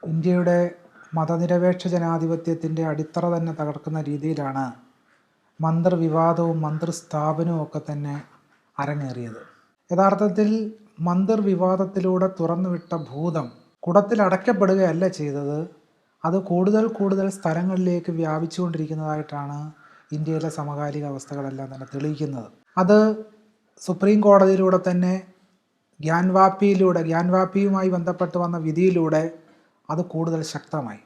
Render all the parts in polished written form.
ഇന്ത്യയുടെ മതനിരപേക്ഷ ജനാധിപത്യത്തിൻ്റെ അടിത്തറ തന്നെ തകർക്കുന്ന രീതിയിലാണ് മന്ദിർ മന്ത്രിസ്ഥാപനവും ഒക്കെ തന്നെ അരങ്ങേറിയത്. യഥാർത്ഥത്തിൽ മന്ദിർ വിവാദത്തിലൂടെ തുറന്നുവിട്ട ഭൂതം കുടത്തിലടയ്ക്കപ്പെടുകയല്ല ചെയ്തത്, അത് കൂടുതൽ സ്ഥലങ്ങളിലേക്ക് വ്യാപിച്ചുകൊണ്ടിരിക്കുന്നതായിട്ടാണ് ഇന്ത്യയിലെ സമകാലിക അവസ്ഥകളെല്ലാം തന്നെ തെളിയിക്കുന്നത്. അത് സുപ്രീം കോടതിയിലൂടെ തന്നെ ഗ്യാൻവാപ്പിയുമായി ബന്ധപ്പെട്ട് വന്ന വിധിയിലൂടെ അത് കൂടുതൽ ശക്തമായി.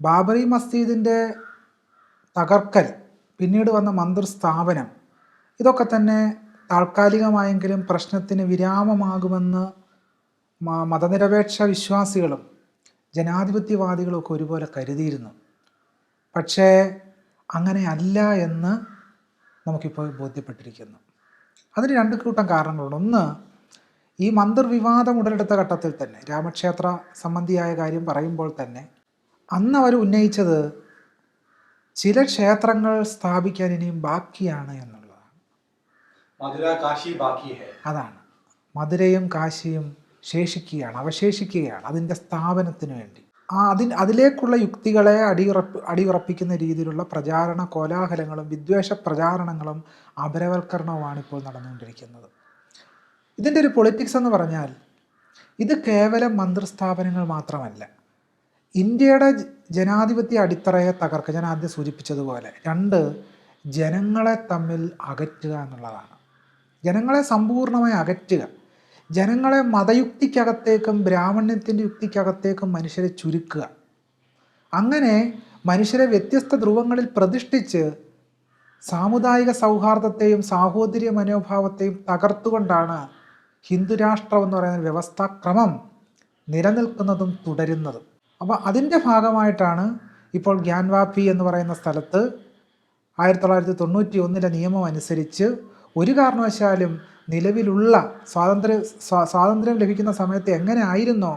ബാബറി മസ്ജിദിൻ്റെ തകർക്കൽ, പിന്നീട് വന്ന മന്ദിർ സ്ഥാപനം, ഇതൊക്കെ തന്നെ താൽക്കാലികമായെങ്കിലും പ്രശ്നത്തിന് വിരാമമാകുമെന്ന് മതനിരപേക്ഷ വിശ്വാസികളും ജനാധിപത്യവാദികളും ഒക്കെ ഒരുപോലെ കരുതിയിരുന്നു. പക്ഷേ അങ്ങനെ അല്ല എന്ന് നമുക്കിപ്പോൾ ബോധ്യപ്പെട്ടിരിക്കുന്നു. അതിന് രണ്ട് കൂട്ടം കാരണങ്ങളുണ്ട്. ഒന്ന്, ഈ മന്ദിർ വിവാദം ഉടലെടുത്ത ഘട്ടത്തിൽ തന്നെ രാമക്ഷേത്ര സംബന്ധിയായ കാര്യം പറയുമ്പോൾ തന്നെ അന്ന് അവർ ഉന്നയിച്ചത് ചില ക്ഷേത്രങ്ങൾ സ്ഥാപിക്കാൻ ഇനിയും ബാക്കിയാണ് എന്നുള്ളതാണ്. അതാണ്, മധുരയും കാശിയും അവശേഷിക്കുകയാണ് അതിൻ്റെ സ്ഥാപനത്തിന് വേണ്ടി. അതിലേക്കുള്ള യുക്തികളെ അടിയുറപ്പിക്കുന്ന രീതിയിലുള്ള പ്രചാരണ കോലാഹലങ്ങളും വിദ്വേഷ പ്രചാരണങ്ങളും അപരവൽക്കരണവുമാണ് ഇപ്പോൾ നടന്നുകൊണ്ടിരിക്കുന്നത്. ഇതിൻ്റെ ഒരു പൊളിറ്റിക്സ് എന്ന് പറഞ്ഞാൽ ഇത് കേവലം മന്ത്രിസ്ഥാപനങ്ങൾ മാത്രമല്ല, ഇന്ത്യയുടെ ജനാധിപത്യ അടിത്തറയെ തകർക്കുക. ഞാൻ ആദ്യം സൂചിപ്പിച്ചതുപോലെ, രണ്ട്, ജനങ്ങളെ തമ്മിൽ അകറ്റുക എന്നുള്ളതാണ്. ജനങ്ങളെ സമ്പൂർണ്ണമായി അകറ്റുക, ജനങ്ങളെ മതയുക്തിക്കകത്തേക്കും ബ്രാഹ്മണ്യത്തിൻ്റെ യുക്തിക്കകത്തേക്കും മനുഷ്യരെ ചുരുക്കുക. അങ്ങനെ മനുഷ്യരെ വ്യത്യസ്ത ധ്രുവങ്ങളിൽ പ്രതിഷ്ഠിച്ച് സാമുദായിക സൗഹാർദ്ദത്തെയും സാഹോദര്യ മനോഭാവത്തെയും തകർത്തുകൊണ്ടാണ് ഹിന്ദുരാഷ്ട്രം എന്ന് പറയുന്ന വ്യവസ്ഥാക്രമം നിലനിൽക്കുന്നതും തുടരുന്നതും. അപ്പോൾ അതിൻ്റെ ഭാഗമായിട്ടാണ് ഇപ്പോൾ ഗ്യാൻവാപ്പി എന്ന് പറയുന്ന സ്ഥലത്ത് 1991 നിയമം അനുസരിച്ച് ഒരു കാരണവശാലും നിലവിലുള്ള സ്വാതന്ത്ര്യം ലഭിക്കുന്ന സമയത്ത് എങ്ങനെ ആയിരുന്നോ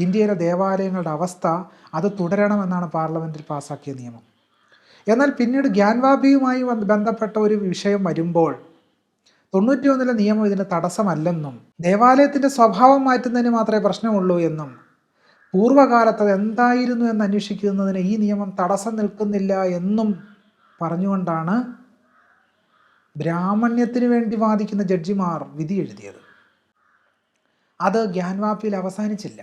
ഇന്ത്യയിലെ ദേവാലയങ്ങളുടെ അവസ്ഥ, അത് തുടരണമെന്നാണ് പാർലമെൻറ്റിൽ പാസ്സാക്കിയ നിയമം. എന്നാൽ പിന്നീട് ഗ്യാൻവാപ്പിയുമായി ബന്ധപ്പെട്ട ഒരു വിഷയം വരുമ്പോൾ 91 നിയമം ഇതിന് തടസ്സമല്ലെന്നും ദേവാലയത്തിൻ്റെ സ്വഭാവം മാറ്റുന്നതിന് മാത്രമേ പ്രശ്നമുള്ളൂ എന്നും പൂർവ്വകാലത്ത് അത് എന്തായിരുന്നു എന്ന് അന്വേഷിക്കുന്നതിന് ഈ നിയമം തടസ്സം നിൽക്കുന്നില്ല എന്നും പറഞ്ഞുകൊണ്ടാണ് ബ്രാഹ്മണ്യത്തിന് വേണ്ടി വാദിക്കുന്ന ജഡ്ജിമാർ വിധി എഴുതിയത്. അത് ഗ്യാൻവാപ്പിയിൽ അവസാനിച്ചില്ല.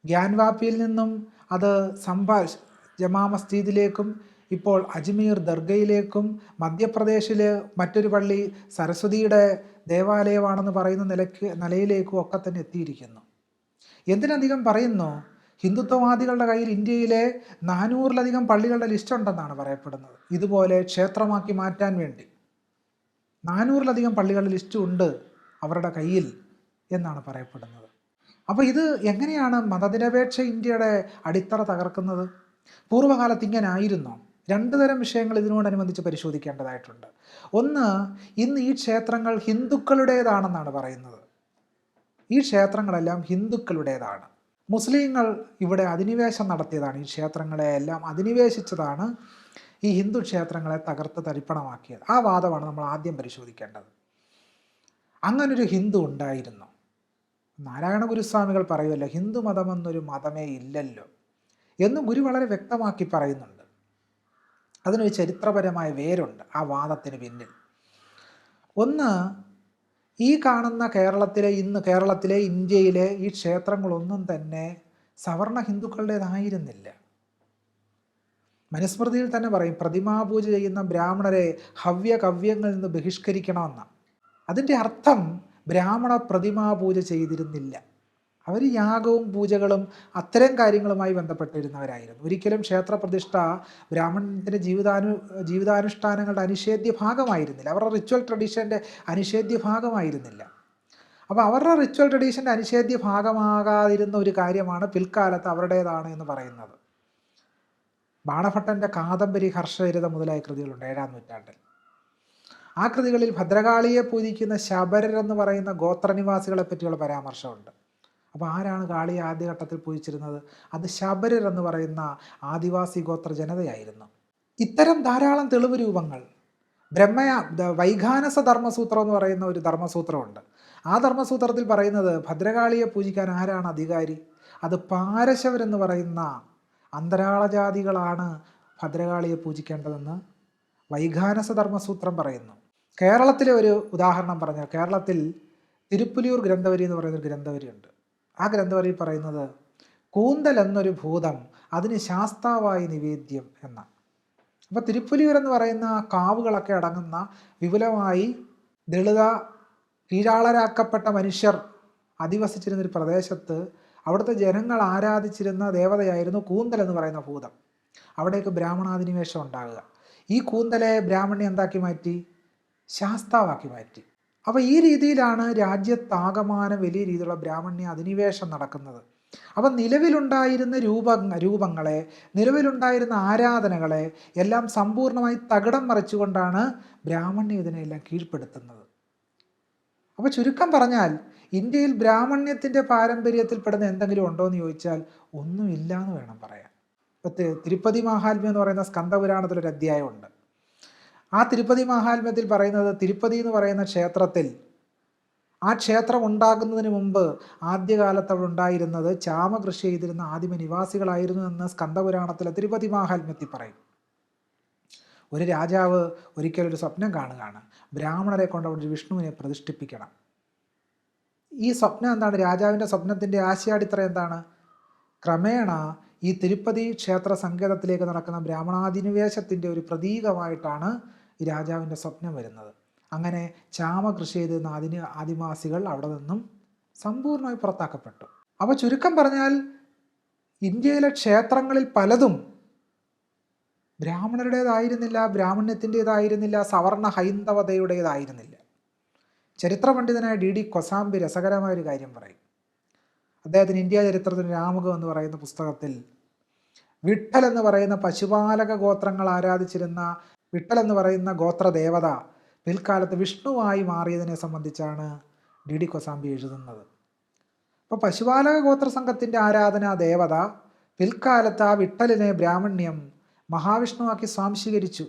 ഗ്യാൻവാപ്പിയിൽ നിന്നും അത് ജമാ മസ്ജിദിലേക്കും ഇപ്പോൾ അജ്മീർ ദർഗയിലേക്കും മധ്യപ്രദേശിൽ മറ്റൊരു പള്ളി സരസ്വതിയുടെ ദേവാലയമാണെന്ന് പറയുന്ന നിലയിലേക്കും ഒക്കെ തന്നെ എത്തിയിരിക്കുന്നു. എന്തിനധികം പറയുന്നു, ഹിന്ദുത്വവാദികളുടെ കയ്യിൽ ഇന്ത്യയിലെ 400-ലധികം പള്ളികളുടെ ലിസ്റ്റ് ഉണ്ടെന്നാണ് പറയപ്പെടുന്നത്. ഇതുപോലെ ക്ഷേത്രമാക്കി മാറ്റാൻ വേണ്ടി 400-ലധികം പള്ളികളുടെ ലിസ്റ്റ് ഉണ്ട് അവരുടെ കയ്യിൽ എന്നാണ് പറയപ്പെടുന്നത്. അപ്പോൾ ഇത് എങ്ങനെയാണ് മതനിരപേക്ഷ ഇന്ത്യയുടെ അടിത്തറ തകർക്കുന്നത്? പൂർവ്വകാലത്ത് ഇങ്ങനെ ആയിരുന്നോ? രണ്ട് തരം വിഷയങ്ങൾ ഇതിനോടനുബന്ധിച്ച് പരിശോധിക്കേണ്ടതായിട്ടുണ്ട്. ഒന്ന്, ഇന്ന് ഈ ക്ഷേത്രങ്ങൾ ഹിന്ദുക്കളുടേതാണെന്നാണ് പറയുന്നത്. ഈ ക്ഷേത്രങ്ങളെല്ലാം ഹിന്ദുക്കളുടേതാണ്. മുസ്ലിങ്ങൾ ഇവിടെ അധിനിവേശം നടത്തിയതാണ്. ഈ ക്ഷേത്രങ്ങളെ എല്ലാം അധിനിവേശിച്ചതാണ് ഈ ഹിന്ദു ക്ഷേത്രങ്ങളെ തകർത്ത് തരിപ്പണമാക്കിയത്. ആ വാദമാണ് നമ്മൾ ആദ്യം പരിശോധിക്കേണ്ടത്. അങ്ങനൊരു ഹിന്ദു ഉണ്ടായിരുന്നു. നാരായണ ഗുരുസ്വാമികൾ പറയുമല്ലോ, ഹിന്ദു മതമെന്നൊരു മതമേ ഇല്ലല്ലോ എന്ന് ഗുരു വളരെ വ്യക്തമാക്കി പറയുന്നുണ്ട്. അതിനൊരു ചരിത്രപരമായ വേരുണ്ട് ആ വാദത്തിന് പിന്നിൽ. ഒന്ന്, ഈ കാണുന്ന കേരളത്തിലെ ഇന്ത്യയിലെ ഈ ക്ഷേത്രങ്ങളൊന്നും തന്നെ സവർണ ഹിന്ദുക്കളുടേതായിരുന്നില്ല. മനുസ്മൃതിയിൽ തന്നെ പറയും, പ്രതിമാപൂജ ചെയ്യുന്ന ബ്രാഹ്മണരെ ഹവ്യകവ്യങ്ങളിൽ നിന്ന് ബഹിഷ്കരിക്കണമെന്നാണ്. അതിൻ്റെ അർത്ഥം ബ്രാഹ്മണ പ്രതിമാപൂജ ചെയ്തിരുന്നില്ല. അവർ യാഗവും പൂജകളും അത്തരം കാര്യങ്ങളുമായി ബന്ധപ്പെട്ടിരുന്നവരായിരുന്നു. ഒരിക്കലും ക്ഷേത്രപ്രതിഷ്ഠ ബ്രാഹ്മണത്തിൻ്റെ ജീവിതാനുഷ്ഠാനങ്ങളുടെ അനിഷേധ്യ ഭാഗമായിരുന്നില്ല. അവരുടെ റിച്വൽ ട്രഡീഷൻ്റെ അനിഷേധ്യ ഭാഗമായിരുന്നില്ല. അപ്പോൾ അവരുടെ റിച്വൽ ട്രഡീഷൻ്റെ അനിഷേധ്യ ഭാഗമാകാതിരുന്ന ഒരു കാര്യമാണ് പിൽക്കാലത്ത് അവരുടേതാണ് എന്ന് പറയുന്നത്. ബാണഭട്ടൻ്റെ കാദംബരി, ഹർഷചരിത മുതലായ കൃതികളുണ്ട് 7-ാം നൂറ്റാണ്ടിൽ. ആ കൃതികളിൽ ഭദ്രകാളിയെ പൂജിക്കുന്ന ശബരർ എന്ന് പറയുന്ന ഗോത്രനിവാസികളെ പറ്റിയുള്ള പരാമർശമുണ്ട്. അപ്പോൾ ആരാണ് കാളിയെ ആദ്യഘട്ടത്തിൽ പൂജിച്ചിരുന്നത്? അത് ശബരർ എന്ന് പറയുന്ന ആദിവാസി ഗോത്ര ജനതയായിരുന്നു. ഇത്തരം ധാരാളം തെളിവ് രൂപങ്ങൾ വൈഖാനസ ധർമ്മസൂത്രം എന്ന് പറയുന്ന ഒരു ധർമ്മസൂത്രമുണ്ട്. ആ ധർമ്മസൂത്രത്തിൽ പറയുന്നത് ഭദ്രകാളിയെ പൂജിക്കാൻ ആരാണ് അധികാരി? അത് പാരശവരെന്ന് പറയുന്ന അന്തരാളജാതികളാണ് ഭദ്രകാളിയെ പൂജിക്കേണ്ടതെന്ന് വൈഖാനസ ധർമ്മസൂത്രം പറയുന്നു. കേരളത്തിലെ ഒരു ഉദാഹരണം പറഞ്ഞാൽ, കേരളത്തിൽ തിരുപ്പുലിയൂർ ഗ്രന്ഥവരി എന്ന് പറയുന്നൊരു ഗ്രന്ഥവരിയുണ്ട്. ആ ഗ്രന്ഥവരി പറയുന്നത് കൂന്തൽ എന്നൊരു ഭൂതം അതിന് ശാസ്താവായി നിവേദ്യം എന്ന. അപ്പോൾ തിരുപ്പുലിയൂർ എന്ന് പറയുന്ന കാവുകളൊക്കെ അടങ്ങുന്ന വിപുലമായി ദളിത കീഴാളരാക്കപ്പെട്ട മനുഷ്യർ അധിവസിച്ചിരുന്നൊരു പ്രദേശത്ത് അവിടുത്തെ ജനങ്ങൾ ആരാധിച്ചിരുന്ന ദേവതയായിരുന്നു കൂന്തൽ എന്ന് പറയുന്ന ഭൂതം. അവിടേക്ക് ബ്രാഹ്മണാധിനിവേശം ഉണ്ടാകുക. ഈ കൂന്തലെ ബ്രാഹ്മണി എന്താക്കി മാറ്റി? ശാസ്താവാക്കി മാറ്റി. അപ്പോൾ ഈ രീതിയിലാണ് രാജ്യത്താകമാനം വലിയ രീതിയിലുള്ള ബ്രാഹ്മണ്യ അധിനിവേശം നടക്കുന്നത്. അപ്പം നിലവിലുണ്ടായിരുന്ന രൂപങ്ങളെ, നിലവിലുണ്ടായിരുന്ന ആരാധനകളെ എല്ലാം സമ്പൂർണ്ണമായി തകിടം മറിച്ചുകൊണ്ടാണ് ബ്രാഹ്മണ്യം ഇതിനെല്ലാം കീഴ്പ്പെടുത്തുന്നത്. അപ്പോൾ ചുരുക്കം പറഞ്ഞാൽ ഇന്ത്യയിൽ ബ്രാഹ്മണ്യത്തിൻ്റെ പാരമ്പര്യത്തിൽപ്പെടുന്ന എന്തെങ്കിലും ഉണ്ടോ എന്ന് ചോദിച്ചാൽ ഒന്നുമില്ല എന്ന് വേണം പറയാൻ. ഇപ്പോൾ തിരുപ്പതി മാഹാത്മ്യം എന്ന് പറയുന്ന സ്കന്ദപുരാണത്തിലൊരു അധ്യായമുണ്ട്. ആ തിരുപ്പതി മാഹാത്മ്യത്തിൽ പറയുന്നത് തിരുപ്പതി എന്ന് പറയുന്ന ക്ഷേത്രത്തിൽ, ആ ക്ഷേത്രം ഉണ്ടാകുന്നതിന് മുമ്പ് ആദ്യകാലത്ത് അവിടെ ഉണ്ടായിരുന്നത് ചാമകൃഷി ചെയ്തിരുന്ന ആദിമ നിവാസികളായിരുന്നു എന്ന് സ്കന്ദപുരാണത്തിലെ തിരുപ്പതി മാഹാത്മ്യത്തിൽ പറയും. ഒരു രാജാവ് ഒരിക്കലൊരു സ്വപ്നം കാണുകയാണ്, ബ്രാഹ്മണരെ കൊണ്ട് അവിടെ ഒരു വിഷ്ണുവിനെ പ്രതിഷ്ഠിപ്പിക്കണം. ഈ സ്വപ്നം എന്താണ്? രാജാവിൻ്റെ സ്വപ്നത്തിൻ്റെ ആശയാടിത്തറ എന്താണ്? ക്രമേണ ഈ തിരുപ്പതി ക്ഷേത്ര സങ്കേതത്തിലേക്ക് നടക്കുന്ന ബ്രാഹ്മണാധിനിവേശത്തിൻ്റെ ഒരു പ്രതീകമായിട്ടാണ് ഈ രാജാവിൻ്റെ സ്വപ്നം വരുന്നത്. അങ്ങനെ ചാമകൃഷി ചെയ്തിരുന്ന ആദിവാസികൾ അവിടെ നിന്നും സമ്പൂർണ്ണമായി പുറത്താക്കപ്പെട്ടു. അപ്പോൾ ചുരുക്കം പറഞ്ഞാൽ ഇന്ത്യയിലെ ക്ഷേത്രങ്ങളിൽ പലതും ബ്രാഹ്മണരുടേതായിരുന്നില്ല, ബ്രാഹ്മണ്യത്തിൻ്റേതായിരുന്നില്ല, സവർണ ഹൈന്ദവതയുടേതായിരുന്നില്ല. ചരിത്ര പണ്ഡിതനായ DD കൊസാംബി രസകരമായൊരു കാര്യം പറയും. അദ്ദേഹത്തിന് ഇന്ത്യ ചരിത്രത്തിന് രാമുഖം എന്ന് പറയുന്ന പുസ്തകത്തിൽ വിട്ടൽ എന്ന് പറയുന്ന പശുപാലക ഗോത്രങ്ങൾ ആരാധിച്ചിരുന്ന വിട്ടൽ എന്ന് പറയുന്ന ഗോത്രദേവത പിൽക്കാലത്ത് വിഷ്ണുവായി മാറിയതിനെ സംബന്ധിച്ചാണ് DD കൊസാംബി എഴുതുന്നത്. അപ്പോൾ പശുപാലക ഗോത്ര സംഘത്തിൻ്റെ ആരാധനാ ദേവത പിൽക്കാലത്ത് ആ വിട്ടലിനെ ബ്രാഹ്മണ്യം മഹാവിഷ്ണുവാക്കി സ്വാംശീകരിച്ചു.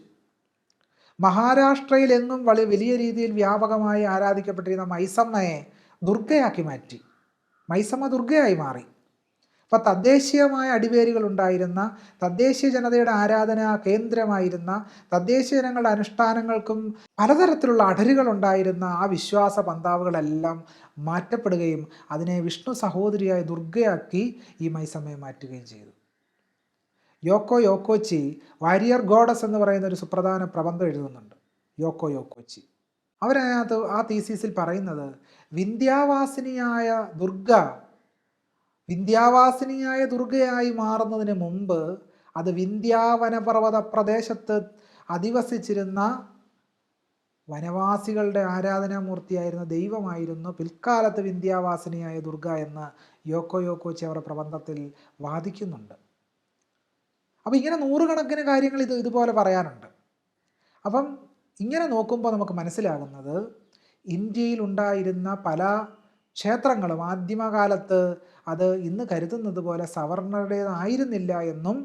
മഹാരാഷ്ട്രയിലെങ്ങും വലിയ രീതിയിൽ വ്യാപകമായി ആരാധിക്കപ്പെട്ടിരുന്ന മൈസമ്മയെ ദുർഗയാക്കി മാറ്റി. മൈസമ്മ ദുർഗയായി മാറി. അപ്പോൾ തദ്ദേശീയമായ അടിവേരുകൾ ഉണ്ടായിരുന്ന, തദ്ദേശീയ ജനതയുടെ ആരാധനാ കേന്ദ്രമായിരുന്ന, തദ്ദേശീയ ജനങ്ങളുടെ അനുഷ്ഠാനങ്ങൾക്കും പലതരത്തിലുള്ള അടരുകൾ ഉണ്ടായിരുന്ന ആ വിശ്വാസ പന്താവുകളെല്ലാം മാറ്റപ്പെടുകയും അതിനെ വിഷ്ണു സഹോദരിയായ ദുർഗയാക്കി ഈ മൈസമ്മയെ മാറ്റുകയും ചെയ്തു. യോക്കോ യോക്കോച്ചി വാരിയർ ഗോഡസ് എന്ന് പറയുന്ന ഒരു സുപ്രധാന പ്രബന്ധം എഴുതുന്നുണ്ട്. യോക്കോ യോക്കോച്ചി അവരതിനകത്ത് ആ തീസീസിൽ പറയുന്നത് വിന്ധ്യാവാസിനിയായ ദുർഗയായി മാറുന്നതിന് മുമ്പ് അത് വിന്ധ്യാവനപർവ്വത പ്രദേശത്ത് അധിവസിച്ചിരുന്ന വനവാസികളുടെ ആരാധനാമൂർത്തിയായിരുന്ന ദൈവമായിരുന്നു പിൽക്കാലത്ത് വിന്ധ്യാവാസിനിയായ ദുർഗ എന്ന് യോക്കോ യോക്കോച്ചി അവരുടെ പ്രബന്ധത്തിൽ വാദിക്കുന്നുണ്ട്. അപ്പോൾ ഇങ്ങനെ നൂറുകണക്കിന് കാര്യങ്ങൾ ഇതുപോലെ പറയാനുണ്ട്. അപ്പം ഇങ്ങനെ നോക്കുമ്പോൾ നമുക്ക് മനസ്സിലാകുന്നത് ഇന്ത്യയിൽ ഉണ്ടായിരുന്ന പല ക്ഷേത്രങ്ങളും ആദ്യമകാലത്ത് അത് ഇന്ന് കരുതുന്നത് പോലെ സവർണരുടേതായിരുന്നില്ല എന്നും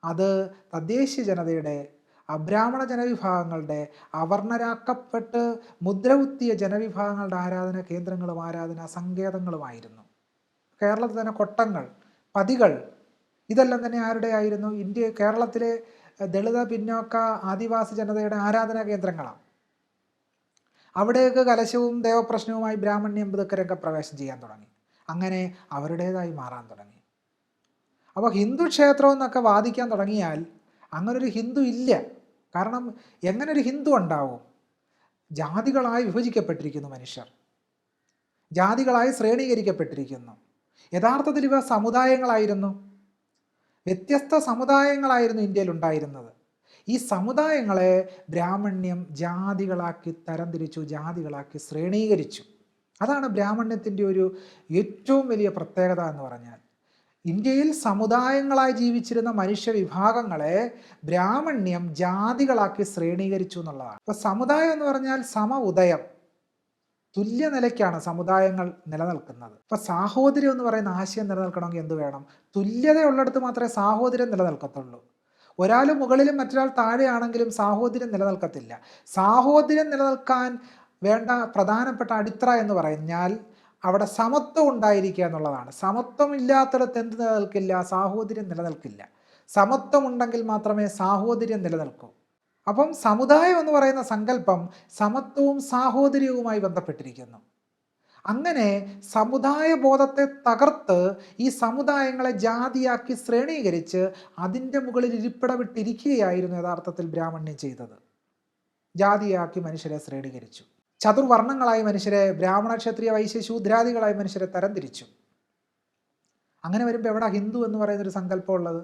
അത് തദ്ദേശീയ ജനതയുടെ, അബ്രാഹ്മണ ജനവിഭാഗങ്ങളുടെ, അവർണരാക്കപ്പെട്ട് മുദ്രകുത്തിയ ജനവിഭാഗങ്ങളുടെ ആരാധനാ കേന്ദ്രങ്ങളും ആരാധനാ സങ്കേതങ്ങളുമായിരുന്നു. കേരളത്തിൽ തന്നെ കൊട്ടങ്ങൾ, പതികൾ, ഇതെല്ലാം തന്നെ ആരുടെ ആയിരുന്നു? കേരളത്തിലെ ദളിത പിന്നോക്ക ആദിവാസി ജനതയുടെ ആരാധനാ കേന്ദ്രങ്ങളാണ്. അവിടേക്ക് കലശവും ദേവപ്രശ്നവുമായി ബ്രാഹ്മണ്യം ഇതൊക്കെ രംഗപ്രവേശം ചെയ്യാൻ തുടങ്ങി. അങ്ങനെ അവരുടേതായി മാറാൻ തുടങ്ങി. അപ്പോൾ ഹിന്ദു ക്ഷേത്രം എന്നൊക്കെ വാദിക്കാൻ തുടങ്ങിയാൽ അങ്ങനൊരു ഹിന്ദു ഇല്ല. കാരണം എങ്ങനൊരു ഹിന്ദു ഉണ്ടാവും? ജാതികളായി വിഭജിക്കപ്പെട്ടിരിക്കുന്നു മനുഷ്യർ, ജാതികളായി ശ്രേണീകരിക്കപ്പെട്ടിരിക്കുന്നു. യഥാർത്ഥത്തിൽ ഇവ സമുദായങ്ങളായിരുന്നു, വ്യത്യസ്ത സമുദായങ്ങളായിരുന്നു ഇന്ത്യയിൽ ഉണ്ടായിരുന്നത്. ഈ സമുദായങ്ങളെ ബ്രാഹ്മണ്യം ജാതികളാക്കി തരംതിരിച്ചു, ജാതികളാക്കി ശ്രേണീകരിച്ചു. അതാണ് ബ്രാഹ്മണ്യത്തിൻ്റെ ഒരു ഏറ്റവും വലിയ പ്രത്യേകത എന്ന് പറഞ്ഞാൽ. ഇന്ത്യയിൽ സമുദായങ്ങളായി ജീവിച്ചിരുന്ന മനുഷ്യ വിഭാഗങ്ങളെ ബ്രാഹ്മണ്യം ജാതികളാക്കി ശ്രേണീകരിച്ചു എന്നുള്ളതാണ്. അപ്പോൾ സമുദായം എന്ന് പറഞ്ഞാൽ ഉദയം, തുല്യ നിലയ്ക്കാണ് സമുദായങ്ങൾ നിലനിൽക്കുന്നത്. ഇപ്പോൾ സാഹോദര്യം എന്ന് പറയുന്ന ആശയം നിലനിൽക്കണമെങ്കിൽ എന്ത് വേണം? തുല്യതയുള്ളിടത്ത് മാത്രമേ സാഹോദര്യം നിലനിൽക്കത്തുള്ളൂ. ഒരാൾ മുകളിലും മറ്റൊരാൾ താഴെയാണെങ്കിലും സാഹോദര്യം നിലനിൽക്കത്തില്ല. സാഹോദര്യം നിലനിൽക്കാൻ വേണ്ട പ്രധാനപ്പെട്ട അടിത്തറ എന്ന് പറഞ്ഞാൽ അവിടെ സമത്വം ഉണ്ടായിരിക്കുക എന്നുള്ളതാണ്. സമത്വം ഇല്ലാത്തിടത്ത് എന്ത് നിലനിൽക്കില്ല? സാഹോദര്യം നിലനിൽക്കില്ല. സമത്വം ഉണ്ടെങ്കിൽ മാത്രമേ സാഹോദര്യം നിലനിൽക്കൂ. അപ്പം സമുദായം എന്ന് പറയുന്ന സങ്കല്പം സമത്വവും സാഹോദര്യവുമായി ബന്ധപ്പെട്ടിരിക്കുന്നു. അങ്ങനെ സമുദായ ബോധത്തെ തകർത്ത് ഈ സമുദായങ്ങളെ ജാതിയാക്കി ശ്രേണീകരിച്ച് അതിൻ്റെ മുകളിൽ ഇരിപ്പിടവിട്ടിരിക്കുകയായിരുന്നു യഥാർത്ഥത്തിൽ ബ്രാഹ്മണ്യം ചെയ്തത്. ജാതിയാക്കി മനുഷ്യരെ ശ്രേണീകരിച്ചു. ചതുർവർണ്ണങ്ങളായി മനുഷ്യരെ, ബ്രാഹ്മണ, ക്ഷത്രിയ, വൈശ്യ, ശൂദ്രാദികളായി മനുഷ്യരെ തരംതിരിച്ചു. അങ്ങനെ വരുമ്പോൾ എവിടെ ഹിന്ദു എന്ന് പറയുന്നൊരു സങ്കല്പം ഉള്ളത്?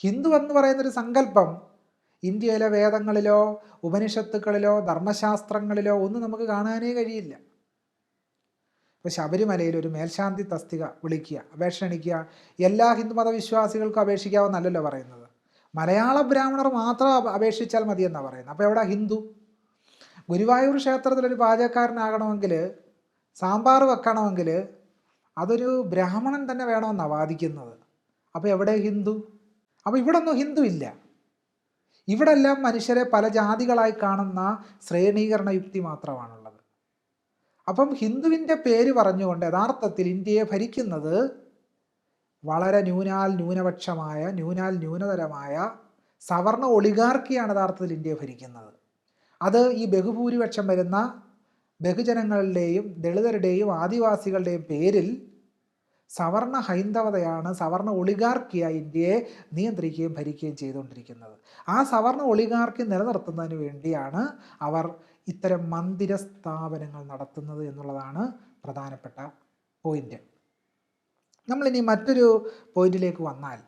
ഹിന്ദു എന്ന് പറയുന്നൊരു സങ്കല്പം ഇന്ത്യയിലെ വേദങ്ങളിലോ ഉപനിഷത്തുക്കളിലോ ധർമ്മശാസ്ത്രങ്ങളിലോ ഒന്നും നമുക്ക് കാണാനേ കഴിയില്ല. ഇപ്പോൾ ശബരിമലയിൽ ഒരു മേൽശാന്തി തസ്തിക വിളിക്കുക, അപേക്ഷ ക്ഷണിക്കുക, എല്ലാ ഹിന്ദു മതവിശ്വാസികൾക്കും അപേക്ഷിക്കാമെന്നല്ലല്ലോ പറയുന്നത്. മലയാള ബ്രാഹ്മണർ മാത്രം അപേക്ഷിച്ചാൽ മതിയെന്നാണ് പറയുന്നത്. അപ്പോൾ എവിടെ ഹിന്ദു? ഗുരുവായൂർ ക്ഷേത്രത്തിലൊരു പാചകക്കാരനാകണമെങ്കിൽ, സാമ്പാർ വെക്കണമെങ്കിൽ അതൊരു ബ്രാഹ്മണൻ തന്നെ വേണമെന്നാണ് വാദിക്കുന്നത്. അപ്പോൾ എവിടെ ഹിന്ദു? അപ്പോൾ ഇവിടെ ഒന്നും ഹിന്ദു ഇല്ല. ഇവിടെ എല്ലാം മനുഷ്യരെ പല ജാതികളായി കാണുന്ന ശ്രേണീകരണ യുക്തി മാത്രമാണുള്ളത്. അപ്പം ഹിന്ദുവിൻ്റെ പേര് പറഞ്ഞുകൊണ്ട് യഥാർത്ഥത്തിൽ ഇന്ത്യയെ ഭരിക്കുന്നത് വളരെ ന്യൂനപക്ഷമായ, ന്യൂനതരമായ സവർണ ഒളിഗാർക്കിയാണ് യഥാർത്ഥത്തിൽ ഇന്ത്യയെ ഭരിക്കുന്നത്. അത് ഈ ബഹുഭൂരിപക്ഷം വരുന്ന ബഹുജനങ്ങളുടെയും ദളിതരുടെയും ആദിവാസികളുടെയും പേരിൽ സവർണ ഹൈന്ദവതയാണ്, സവർണ ഒളിഗാർക്കിയായി ഇന്ത്യയെ നിയന്ത്രിക്കുകയും ഭരിക്കുകയും ചെയ്തുകൊണ്ടിരിക്കുന്നത്. ആ സവർണ ഒളിഗാർക്കി നിലനിർത്തുന്നതിന് വേണ്ടിയാണ് അവർ ഇത്തരം മന്ദിര സ്ഥാപനങ്ങൾ നടത്തുന്നത് എന്നുള്ളതാണ് പ്രധാനപ്പെട്ട പോയിന്റ്. നമ്മളിനി മറ്റൊരു പോയിന്റിലേക്ക് വന്നാൽ,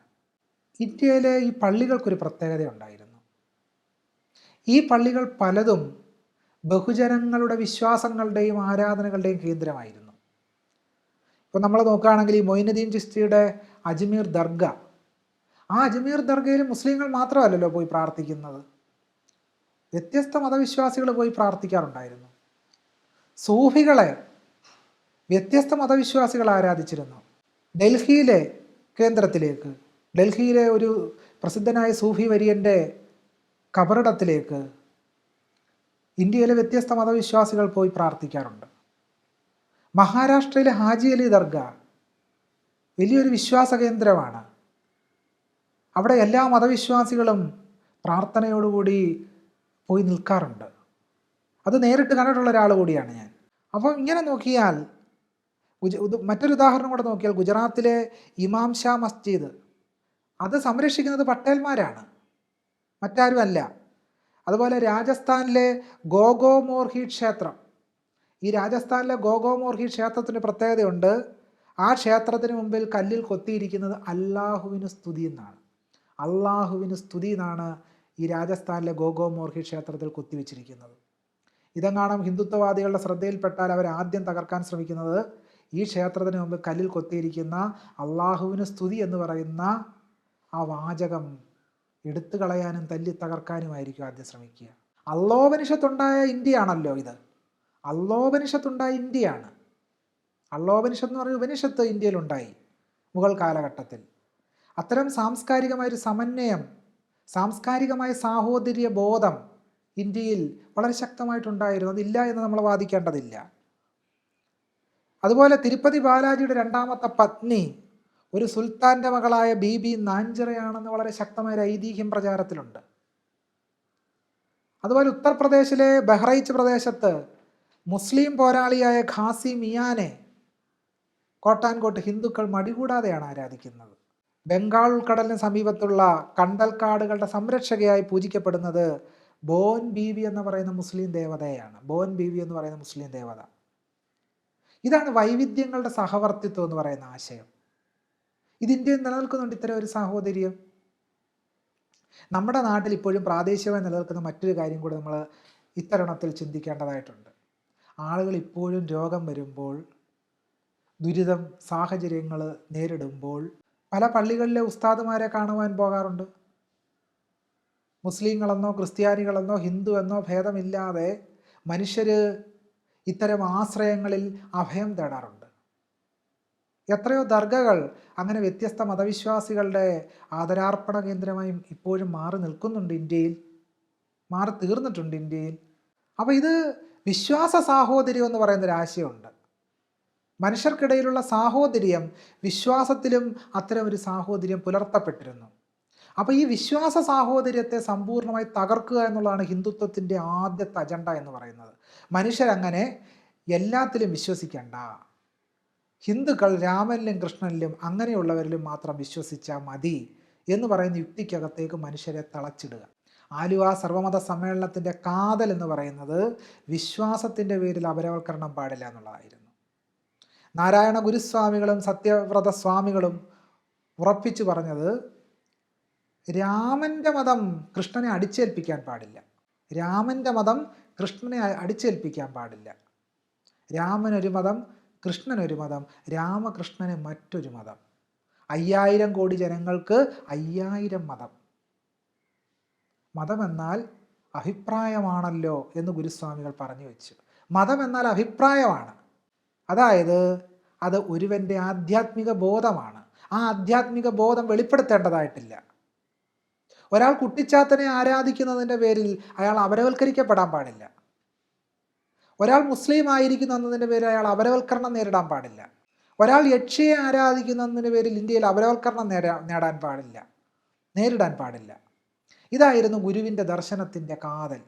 ഇന്ത്യയിലെ ഈ പള്ളികൾക്കൊരു പ്രത്യേകത ഉണ്ടായിരുന്നു. ഈ പള്ളികൾ പലതും ബഹുജനങ്ങളുടെ വിശ്വാസങ്ങളുടെയും ആരാധനകളുടെയും കേന്ദ്രമായിരുന്നു. ഇപ്പോൾ നമ്മൾ നോക്കുകയാണെങ്കിൽ ഈ മൊയിനുദ്ദീൻ ചിസ്തിയുടെ അജ്മീർ ദർഗ, ആ അജ്മീർ ദർഗയിൽ മുസ്ലിങ്ങൾ മാത്രമല്ലല്ലോ പോയി പ്രാർത്ഥിക്കുന്നത്, വ്യത്യസ്ത മതവിശ്വാസികൾ പോയി പ്രാർത്ഥിക്കാറുണ്ടായിരുന്നു. സൂഫികളെ വ്യത്യസ്ത മതവിശ്വാസികൾ ആരാധിച്ചിരുന്നു. ഡൽഹിയിലെ കേന്ദ്രത്തിലേക്ക്, ഡൽഹിയിലെ ഒരു പ്രസിദ്ധനായ സൂഫി വര്യൻ്റെ കബറിടത്തിലേക്ക് ഇന്ത്യയിലെ വ്യത്യസ്ത മതവിശ്വാസികൾ പോയി പ്രാർത്ഥിക്കാറുണ്ട്. മഹാരാഷ്ട്രയിലെ ഹാജി അലി ദർഗ വലിയൊരു വിശ്വാസ കേന്ദ്രമാണ്. അവിടെ എല്ലാ മതവിശ്വാസികളും പ്രാർത്ഥനയോടുകൂടി പോയി നിൽക്കാറുണ്ട്. അത് നേരിട്ട് കണ്ടിട്ടുള്ള ഒരാൾ കൂടിയാണ് ഞാൻ. അപ്പോൾ ഇങ്ങനെ നോക്കിയാൽ, മറ്റൊരു ഉദാഹരണം കൂടെ നോക്കിയാൽ, ഗുജറാത്തിലെ ഇമാം ഷാ മസ്ജിദ് അത് സംരക്ഷിക്കുന്നത് പട്ടേൽമാരാണ്, മറ്റാരുമല്ല. അതുപോലെ രാജസ്ഥാനിലെ ഗോഗോ മോർഹി ക്ഷേത്രം, ഈ രാജസ്ഥാനിലെ ഗോഗോ മോർഹി ക്ഷേത്രത്തിന് പ്രത്യേകതയുണ്ട്. ആ ക്ഷേത്രത്തിന് മുമ്പിൽ കല്ലിൽ കൊത്തിയിരിക്കുന്നത് അല്ലാഹുവിന് സ്തുതി എന്നാണ്. അല്ലാഹുവിന് സ്തുതി എന്നാണ് ഈ രാജസ്ഥാനിലെ ഗോഗോ മോർഹി ക്ഷേത്രത്തിൽ കൊത്തിവെച്ചിരിക്കുന്നത്. ഇതെങ്ങാനും ഹിന്ദുത്വവാദികളുടെ ശ്രദ്ധയിൽപ്പെട്ടാൽ അവർ ആദ്യം തകർക്കാൻ ശ്രമിക്കുന്നത് ഈ ക്ഷേത്രത്തിന് മുമ്പ് കല്ലിൽ കൊത്തിയിരിക്കുന്ന അല്ലാഹുവിന് സ്തുതി എന്ന് പറയുന്ന ആ വാചകം എടുത്തു കളയാനും തല്ലി തകർക്കാനുമായിരിക്കും ആദ്യം ശ്രമിക്കുക. അള്ളോപനിഷത്തുണ്ടായ ഇന്ത്യയാണല്ലോ ഇത്. അള്ളോപനിഷത്തുണ്ടായ ഇന്ത്യയാണ്. അള്ളോപനിഷത്ത് എന്ന് പറഞ്ഞ ഉപനിഷത്ത് ഇന്ത്യയിലുണ്ടായി മുഗൾ കാലഘട്ടത്തിൽ. അത്തരം സാംസ്കാരികമായൊരു സമന്വയം, സാംസ്കാരികമായ സാഹോദര്യ ബോധം ഇന്ത്യയിൽ വളരെ ശക്തമായിട്ടുണ്ടായിരുന്നു. അതില്ല എന്ന് നമ്മൾ വാദിക്കേണ്ടതില്ല. അതുപോലെ തിരുപ്പതി ബാലാജിയുടെ രണ്ടാമത്തെ പത്നി ഒരു സുൽത്താൻ്റെ മകളായ ബീബി നാഞ്ചിറയാണെന്ന് വളരെ ശക്തമായ ഒരു ഐതിഹ്യം പ്രചാരത്തിലുണ്ട്. അതുപോലെ ഉത്തർപ്രദേശിലെ ബഹ്റൈച്ച് പ്രദേശത്ത് മുസ്ലിം പോരാളിയായ ഖാസി മിയാനെ കോട്ടാൻകോട്ട് ഹിന്ദുക്കൾ മടികൂടാതെയാണ് ആരാധിക്കുന്നത്. ബംഗാൾ ഉൾക്കടലിന് സമീപത്തുള്ള കണ്ടൽക്കാടുകളുടെ സംരക്ഷകയായി പൂജിക്കപ്പെടുന്നത് ബോൻ ബീവി എന്ന് പറയുന്ന മുസ്ലിം ദേവതയാണ്. ബോൻ ബീവി എന്ന് പറയുന്ന മുസ്ലിം ദേവത. ഇതാണ് വൈവിധ്യങ്ങളുടെ സഹവർത്തിത്വം എന്ന് പറയുന്ന ആശയം. ഇത് ഇന്ത്യയിൽ നിലനിൽക്കുന്നുണ്ട് ഇത്തരം ഒരു സാഹോദര്യം. നമ്മുടെ നാട്ടിൽ ഇപ്പോഴും പ്രാദേശികമായി നിലനിൽക്കുന്ന മറ്റൊരു കാര്യം കൂടി നമ്മൾ ഇത്തരണത്തിൽ ചിന്തിക്കേണ്ടതായിട്ടുണ്ട്. ആളുകൾ ഇപ്പോഴും രോഗം വരുമ്പോൾ, ദുരിതം സാഹചര്യങ്ങൾ നേരിടുമ്പോൾ പല പള്ളികളിലെ ഉസ്താദുമാരെ കാണുവാൻ പോകാറുണ്ട്. മുസ്ലിങ്ങളെന്നോ ക്രിസ്ത്യാനികളെന്നോ ഹിന്ദു എന്നോ ഭേദമില്ലാതെ മനുഷ്യർ ഇത്തരം ആശ്രയങ്ങളിൽ അഭയം തേടാറുണ്ട്. എത്രയോ ദർഗകൾ അങ്ങനെ വ്യത്യസ്ത മതവിശ്വാസികളുടെ ആദരാർപ്പണ കേന്ദ്രമായും ഇപ്പോഴും മാറി നിൽക്കുന്നുണ്ട് ഇന്ത്യയിൽ, മാറി തീർന്നിട്ടുണ്ട് ഇന്ത്യയിൽ. അപ്പോൾ ഇത് വിശ്വാസ സാഹോദര്യം എന്ന് പറയുന്നൊരു ആശയമുണ്ട്. മനുഷ്യർക്കിടയിലുള്ള സാഹോദര്യം, വിശ്വാസത്തിലും അത്തരം ഒരു സാഹോദര്യം പുലർത്തപ്പെട്ടിരുന്നു. അപ്പോൾ ഈ വിശ്വാസ സാഹോദര്യത്തെ സമ്പൂർണ്ണമായി തകർക്കുക എന്നുള്ളതാണ് ഹിന്ദുത്വത്തിൻ്റെ ആദ്യത്തെ അജണ്ട എന്ന് പറയുന്നത്. മനുഷ്യരങ്ങനെ എല്ലാത്തിലും വിശ്വസിക്കേണ്ട, ഹിന്ദുക്കൾ രാമനിലും കൃഷ്ണനിലും അങ്ങനെയുള്ളവരിലും മാത്രം വിശ്വസിച്ചാൽ മതി എന്ന് പറയുന്ന യുക്തിക്കകത്തേക്ക് മനുഷ്യരെ തളച്ചിടുക. ആലുവ സർവമത സമ്മേളനത്തിൻ്റെ കാതൽ എന്ന് പറയുന്നത് വിശ്വാസത്തിൻ്റെ പേരിൽ അപരവൽക്കരണം പാടില്ല എന്നുള്ളതായിരുന്നു. നാരായണ ഗുരുസ്വാമികളും സത്യവ്രത സ്വാമികളും ഉറപ്പിച്ചു പറഞ്ഞത് രാമൻ്റെ മതം കൃഷ്ണനെ അടിച്ചേൽപ്പിക്കാൻ പാടില്ല, രാമൻ്റെ മതം കൃഷ്ണനെ അടിച്ചേൽപ്പിക്കാൻ പാടില്ല. രാമനൊരു മതം, കൃഷ്ണനൊരു മതം, രാമകൃഷ്ണന് മറ്റൊരു മതം, 5000 കോടി ജനങ്ങൾക്ക് 5000 മതം. മതമെന്നാൽ അഭിപ്രായമാണല്ലോ എന്ന് ഗുരുസ്വാമികൾ പറഞ്ഞു വെച്ചു. മതമെന്നാൽ അഭിപ്രായമാണ്, അതായത് അത് ഒരുവൻ്റെ ആധ്യാത്മിക ബോധമാണ്. ആ ആധ്യാത്മിക ബോധം വെളിപ്പെടുത്തേണ്ടതായിട്ടില്ല. ഒരാൾ കുട്ടിച്ചാത്തനെ ആരാധിക്കുന്നതിൻ്റെ പേരിൽ അയാൾ അപരവൽക്കരിക്കപ്പെടാൻ പാടില്ല. ഒരാൾ മുസ്ലിം ആയിരിക്കുന്നു എന്നതിൻ്റെ പേരിൽ അയാൾ അപരവൽക്കരണം നേരിടാൻ പാടില്ല. ഒരാൾ യക്ഷിയെ ആരാധിക്കുന്നതിൻ്റെ പേരിൽ ഇന്ത്യയിൽ അപരവൽക്കരണം നേരിടാൻ പാടില്ല. ഇതായിരുന്നു ഗുരുവിൻ്റെ ദർശനത്തിൻ്റെ കാതൽ.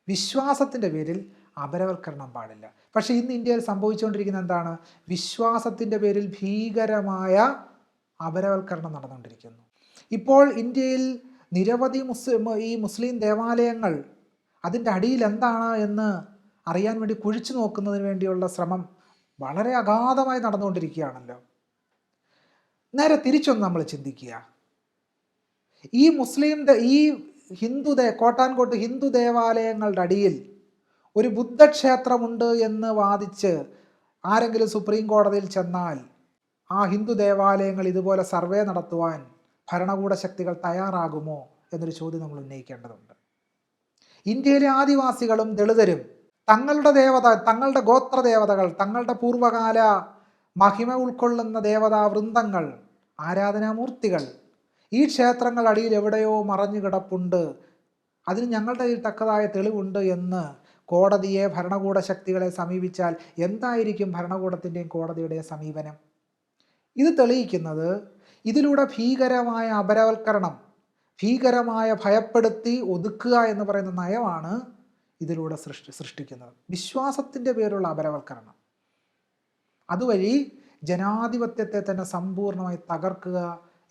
വിശ്വാസത്തിൻ്റെ പേരിൽ അപരവൽക്കരണം പാടില്ല. പക്ഷേ ഇന്ന് ഇന്ത്യയിൽ സംഭവിച്ചുകൊണ്ടിരിക്കുന്ന എന്താണ്? വിശ്വാസത്തിൻ്റെ പേരിൽ ഭീകരമായ അപരവൽക്കരണം നടന്നുകൊണ്ടിരിക്കുന്നു. ഇപ്പോൾ ഇന്ത്യയിൽ നിരവധി മുസ്ലിം ദേവാലയങ്ങൾ അതിൻ്റെ അടിയിൽ എന്താണ് എന്ന് അറിയാൻ വേണ്ടി കുഴിച്ചു നോക്കുന്നതിന് വേണ്ടിയുള്ള ശ്രമം വളരെ അഗാധമായി നടന്നുകൊണ്ടിരിക്കുകയാണല്ലോ. നേരെ തിരിച്ചൊന്ന് നമ്മൾ ചിന്തിക്കുക. ഈ കോട്ടാൻകോട്ട് ഹിന്ദു ദേവാലയങ്ങളുടെ അടിയിൽ ഒരു ബുദ്ധക്ഷേത്രമുണ്ട് എന്ന് വാദിച്ച് ആരെങ്കിലും സുപ്രീം കോടതിയിൽ ചെന്നാൽ ആ ഹിന്ദു ദേവാലയങ്ങൾ ഇതുപോലെ സർവേ നടത്തുവാൻ ഭരണകൂട ശക്തികൾ തയ്യാറാകുമോ എന്നൊരു ചോദ്യം നമ്മൾ ഉന്നയിക്കേണ്ടതുണ്ട്. ഇന്ത്യയിലെ ആദിവാസികളും ദളിതരും തങ്ങളുടെ ഗോത്രദേവതകൾ, തങ്ങളുടെ പൂർവ്വകാല മഹിമ ഉൾക്കൊള്ളുന്ന ദേവതാ വൃന്ദങ്ങൾ, ആരാധനാമൂർത്തികൾ ഈ ക്ഷേത്രങ്ങൾ അടിയിൽ എവിടെയോ മറഞ്ഞു കിടപ്പുണ്ട്, അതിന് ഞങ്ങളുടെ കയ്യിൽ തക്കതായ തെളിവുണ്ട് എന്ന് കോടതിയെ, ഭരണകൂട ശക്തികളെ സമീപിച്ചാൽ എന്തായിരിക്കും ഭരണകൂടത്തിൻ്റെയും കോടതിയുടെയും സമീപനം? ഇത് തെളിയിക്കുന്നത് ഇതിലൂടെ ഭീകരമായ അപരവൽക്കരണം, ഭീകരമായ ഭയപ്പെടുത്തി ഒതുക്കുക എന്ന് പറയുന്ന നയമാണ് ഇതിലൂടെ സൃഷ്ടിക്കുന്നത്. വിശ്വാസത്തിൻ്റെ പേരുള്ള അപരവൽക്കരണം, അതുവഴി ജനാധിപത്യത്തെ തന്നെ സമ്പൂർണ്ണമായി തകർക്കുക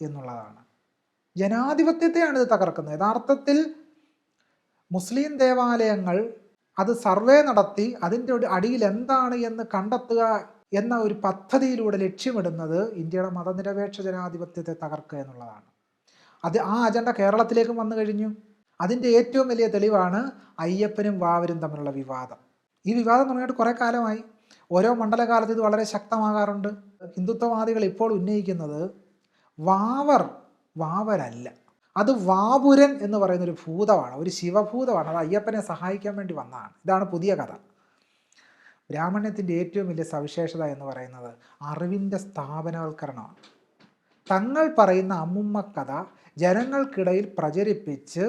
എന്നുള്ളതാണ്. ജനാധിപത്യത്തെയാണ് ഇത് തകർക്കുന്നത്. യഥാർത്ഥത്തിൽ മുസ്ലിം ദേവാലയങ്ങൾ അത് സർവേ നടത്തി അതിൻ്റെ അടിയിൽ എന്താണ് എന്ന് കണ്ടെത്തുക എന്ന ഒരു പദ്ധതിയിലൂടെ ലക്ഷ്യമിടുന്നത് ഇന്ത്യയുടെ മതനിരപേക്ഷ ജനാധിപത്യത്തെ തകർക്കുക എന്നുള്ളതാണ്. ആ അജണ്ട കേരളത്തിലേക്കും വന്നു കഴിഞ്ഞു. അതിൻ്റെ ഏറ്റവും വലിയ തെളിവാണ് അയ്യപ്പനും വാവരും തമ്മിലുള്ള വിവാദം. ഈ വിവാദം തുടങ്ങിയിട്ട് കുറേ കാലമായി. ഓരോ മണ്ഡലകാലത്ത് ഇത് വളരെ ശക്തമാകാറുണ്ട്. ഹിന്ദുത്വവാദികൾ ഇപ്പോൾ ഉന്നയിക്കുന്നത് വാവരല്ല, അത് വാപുരൻ എന്ന് പറയുന്നൊരു ഭൂതമാണ്, ഒരു ശിവഭൂതമാണ്. അത് അയ്യപ്പനെ സഹായിക്കാൻ വേണ്ടി വന്നതാണ്. ഇതാണ് പുതിയ കഥ. ബ്രാഹ്മണ്യത്തിൻ്റെ ഏറ്റവും വലിയ സവിശേഷത എന്ന് പറയുന്നത് അറിവിൻ്റെ സ്ഥാപനവൽക്കരണമാണ്. തങ്ങൾ പറയുന്ന അമ്മുമ്മ കഥ ജനങ്ങൾക്കിടയിൽ പ്രചരിപ്പിച്ച്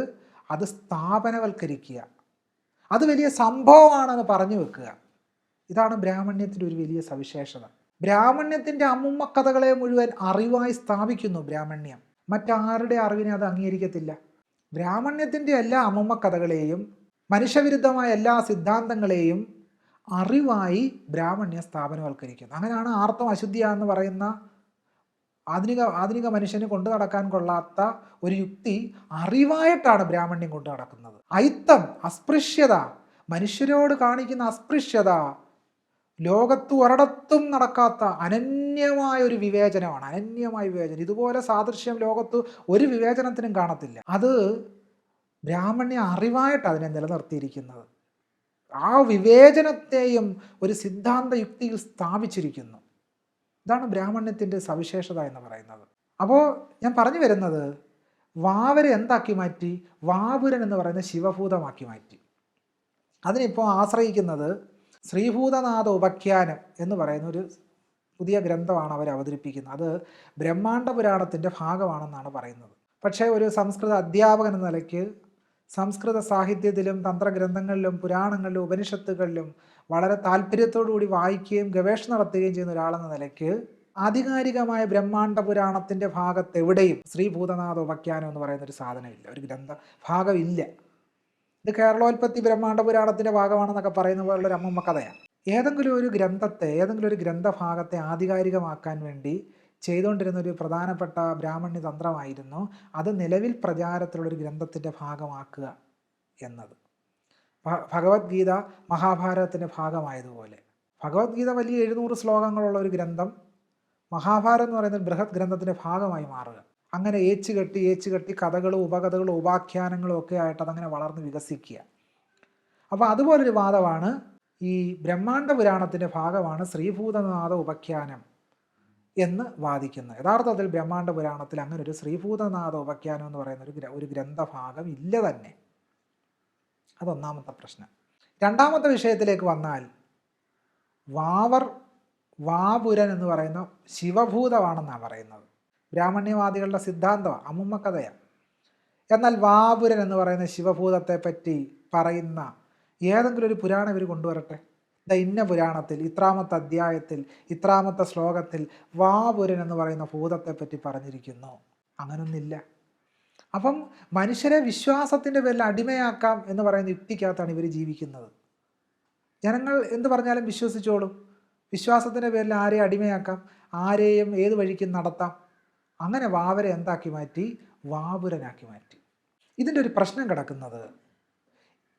അത് സ്ഥാപനവൽക്കരിക്കുക, അത് വലിയ സംഭവമാണെന്ന് പറഞ്ഞു വെക്കുക. ഇതാണ് ബ്രാഹ്മണ്യത്തിൻ്റെ ഒരു വലിയ സവിശേഷത. ബ്രാഹ്മണ്യത്തിൻ്റെ അമ്മുമ്മ കഥകളെ മുഴുവൻ അറിവായി സ്ഥാപിക്കുന്നു ബ്രാഹ്മണ്യം. മറ്റാരുടെ അറിവിനെ അത് അംഗീകരിക്കത്തില്ല. ബ്രാഹ്മണ്യത്തിൻ്റെ എല്ലാ അമ്മുമ്മ കഥകളെയും, മനുഷ്യവിരുദ്ധമായ എല്ലാ സിദ്ധാന്തങ്ങളെയും അറിവായി ബ്രാഹ്മണ്യം സ്ഥാപനവൽക്കരിക്കുന്നു. അങ്ങനെയാണ് ആർത്തം അശുദ്ധിയ എന്ന് പറയുന്ന ആധുനിക മനുഷ്യന് കൊണ്ടു നടക്കാൻ കൊള്ളാത്ത ഒരു യുക്തി അറിവായിട്ടാണ് ബ്രാഹ്മണ്യം കൊണ്ടു നടക്കുന്നത്. അയിത്തം, അസ്പൃശ്യത, മനുഷ്യരോട് കാണിക്കുന്ന അസ്പൃശ്യത ലോകത്ത് ഒരിടത്തും നടക്കാത്ത അനന്യമായ ഒരു വിവേചനമാണ്. അനന്യമായ വിവേചനം, ഇതുപോലെ സാദൃശ്യം ലോകത്ത് ഒരു വിവേചനത്തിനും കാണത്തില്ല. അത് ബ്രാഹ്മണ്യം അറിവായിട്ട് അതിനെ നിലനിർത്തിയിരിക്കുന്നത്. ആ വിവേചനത്തെയും ഒരു സിദ്ധാന്ത യുക്തിയിൽ സ്ഥാപിച്ചിരിക്കുന്നു. ഇതാണ് ബ്രാഹ്മണ്യത്തിൻ്റെ സവിശേഷത എന്ന് പറയുന്നത്. അപ്പോൾ ഞാൻ പറഞ്ഞു വരുന്നത്, വാവരെ എന്താക്കി മാറ്റി? വാപുരൻ എന്ന് പറയുന്ന ശിവഭൂതമാക്കി മാറ്റി. അതിനിപ്പോൾ ആശ്രയിക്കുന്നത് ശ്രീഭൂതനാഥ ഉപാഖ്യാനം എന്ന് പറയുന്ന ഒരു പുതിയ ഗ്രന്ഥമാണ് അവർ അവതരിപ്പിക്കുന്നത്. അത് ബ്രഹ്മാണ്ഡ പുരാണത്തിൻ്റെ ഭാഗമാണെന്നാണ് പറയുന്നത്. പക്ഷേ ഒരു സംസ്കൃത അധ്യാപകൻ എന്ന നിലയ്ക്ക് സംസ്കൃത സാഹിത്യത്തിലും തന്ത്രഗ്രന്ഥങ്ങളിലും പുരാണങ്ങളിലും ഉപനിഷത്തുകളിലും വളരെ താല്പര്യത്തോടു കൂടി വായിക്കുകയും ഗവേഷണം നടത്തുകയും ചെയ്യുന്ന ഒരാളെന്ന നിലയ്ക്ക് ആധികാരികമായ ബ്രഹ്മാണ്ഡ പുരാണത്തിൻ്റെ ഭാഗത്തെവിടെയും ശ്രീഭൂതനാഥ ഉപാഖ്യാനം എന്ന് പറയുന്ന ഒരു സാധനമില്ല, ഒരു ഭാഗമില്ല. ഇത് കേരളോൽപ്പത്തി ബ്രഹ്മാണ്ഡ പുരാണത്തിൻ്റെ ഭാഗമാണെന്നൊക്കെ പറയുന്ന പോലുള്ളൊരു അമ്മമ്മ കഥയാണ്. ഏതെങ്കിലും ഒരു ഗ്രന്ഥഭാഗത്തെ ആധികാരികമാക്കാൻ വേണ്ടി ചെയ്തുകൊണ്ടിരുന്ന ഒരു പ്രധാനപ്പെട്ട ബ്രാഹ്മണ്യ തന്ത്രമായിരുന്നു അത് നിലവിൽ പ്രചാരത്തിലുള്ളൊരു ഗ്രന്ഥത്തിൻ്റെ ഭാഗമാക്കുക എന്നത്. ഭഗവത്ഗീത മഹാഭാരതത്തിൻ്റെ ഭാഗമായതുപോലെ ഭഗവത്ഗീത വലിയ 700 ശ്ലോകങ്ങളുള്ള ഒരു ഗ്രന്ഥം മഹാഭാരതം എന്ന് പറയുന്ന ബൃഹത് ഗ്രന്ഥത്തിൻ്റെ ഭാഗമായി മാറുക. അങ്ങനെ ഏച്ചുകെട്ടി കഥകളും ഉപകഥകളും ഉപാഖ്യാനങ്ങളും ഒക്കെ ആയിട്ട് അതങ്ങനെ വളർന്ന് വികസിക്കുക. അപ്പോൾ അതുപോലൊരു വാദമാണ് ഈ ബ്രഹ്മാണ്ഡ പുരാണത്തിൻ്റെ ഭാഗമാണ് ശ്രീഭൂതനാഥ ഉപാഖ്യാനം എന്ന് വാദിക്കുന്നത്. യഥാർത്ഥത്തിൽ ബ്രഹ്മാണ്ഡ പുരാണത്തിൽ അങ്ങനെ ഒരു ശ്രീഭൂതനാഥ ഉപാഖ്യാനം എന്ന് പറയുന്ന ഒരു ഗ്രന്ഥഭാഗം ഇല്ല തന്നെ. അതൊന്നാമത്തെ പ്രശ്നം. രണ്ടാമത്തെ വിഷയത്തിലേക്ക് വന്നാൽ വാപുരൻ എന്ന് പറയുന്ന ശിവഭൂതമാണെന്നാണ് പറയുന്നത്. ബ്രാഹ്മണ്യവാദികളുടെ സിദ്ധാന്തമാണ്, അമ്മുമ്മ കഥയാണ്. എന്നാൽ വാപുരൻ എന്ന് പറയുന്ന ശിവഭൂതത്തെ പറ്റി പറയുന്ന ഏതെങ്കിലും ഒരു പുരാണം ഇവർ കൊണ്ടുവരട്ടെ. ഇന്ന പുരാണത്തിൽ ഇത്രാമത്തെ അധ്യായത്തിൽ ഇത്രാമത്തെ ശ്ലോകത്തിൽ വാപുരൻ എന്ന് പറയുന്ന ഭൂതത്തെ പറ്റി പറഞ്ഞിരിക്കുന്നു. അങ്ങനൊന്നില്ല. അപ്പം മനുഷ്യരെ വിശ്വാസത്തിൻ്റെ പേരിൽ അടിമയാക്കാം എന്ന് പറയുന്ന യുക്തിക്കകത്താണ് ഇവർ ജീവിക്കുന്നത്. ജനങ്ങൾ എന്ത് പറഞ്ഞാലും വിശ്വസിച്ചോളും. വിശ്വാസത്തിൻ്റെ പേരിൽ ആരെയും അടിമയാക്കാം, ആരെയും ഏത് വഴിക്കും നടത്താം. അങ്ങനെ വാവരെ എന്താക്കി മാറ്റി? വാപുരനാക്കി മാറ്റി. ഇതിൻ്റെ ഒരു പ്രശ്നം കിടക്കുന്നത്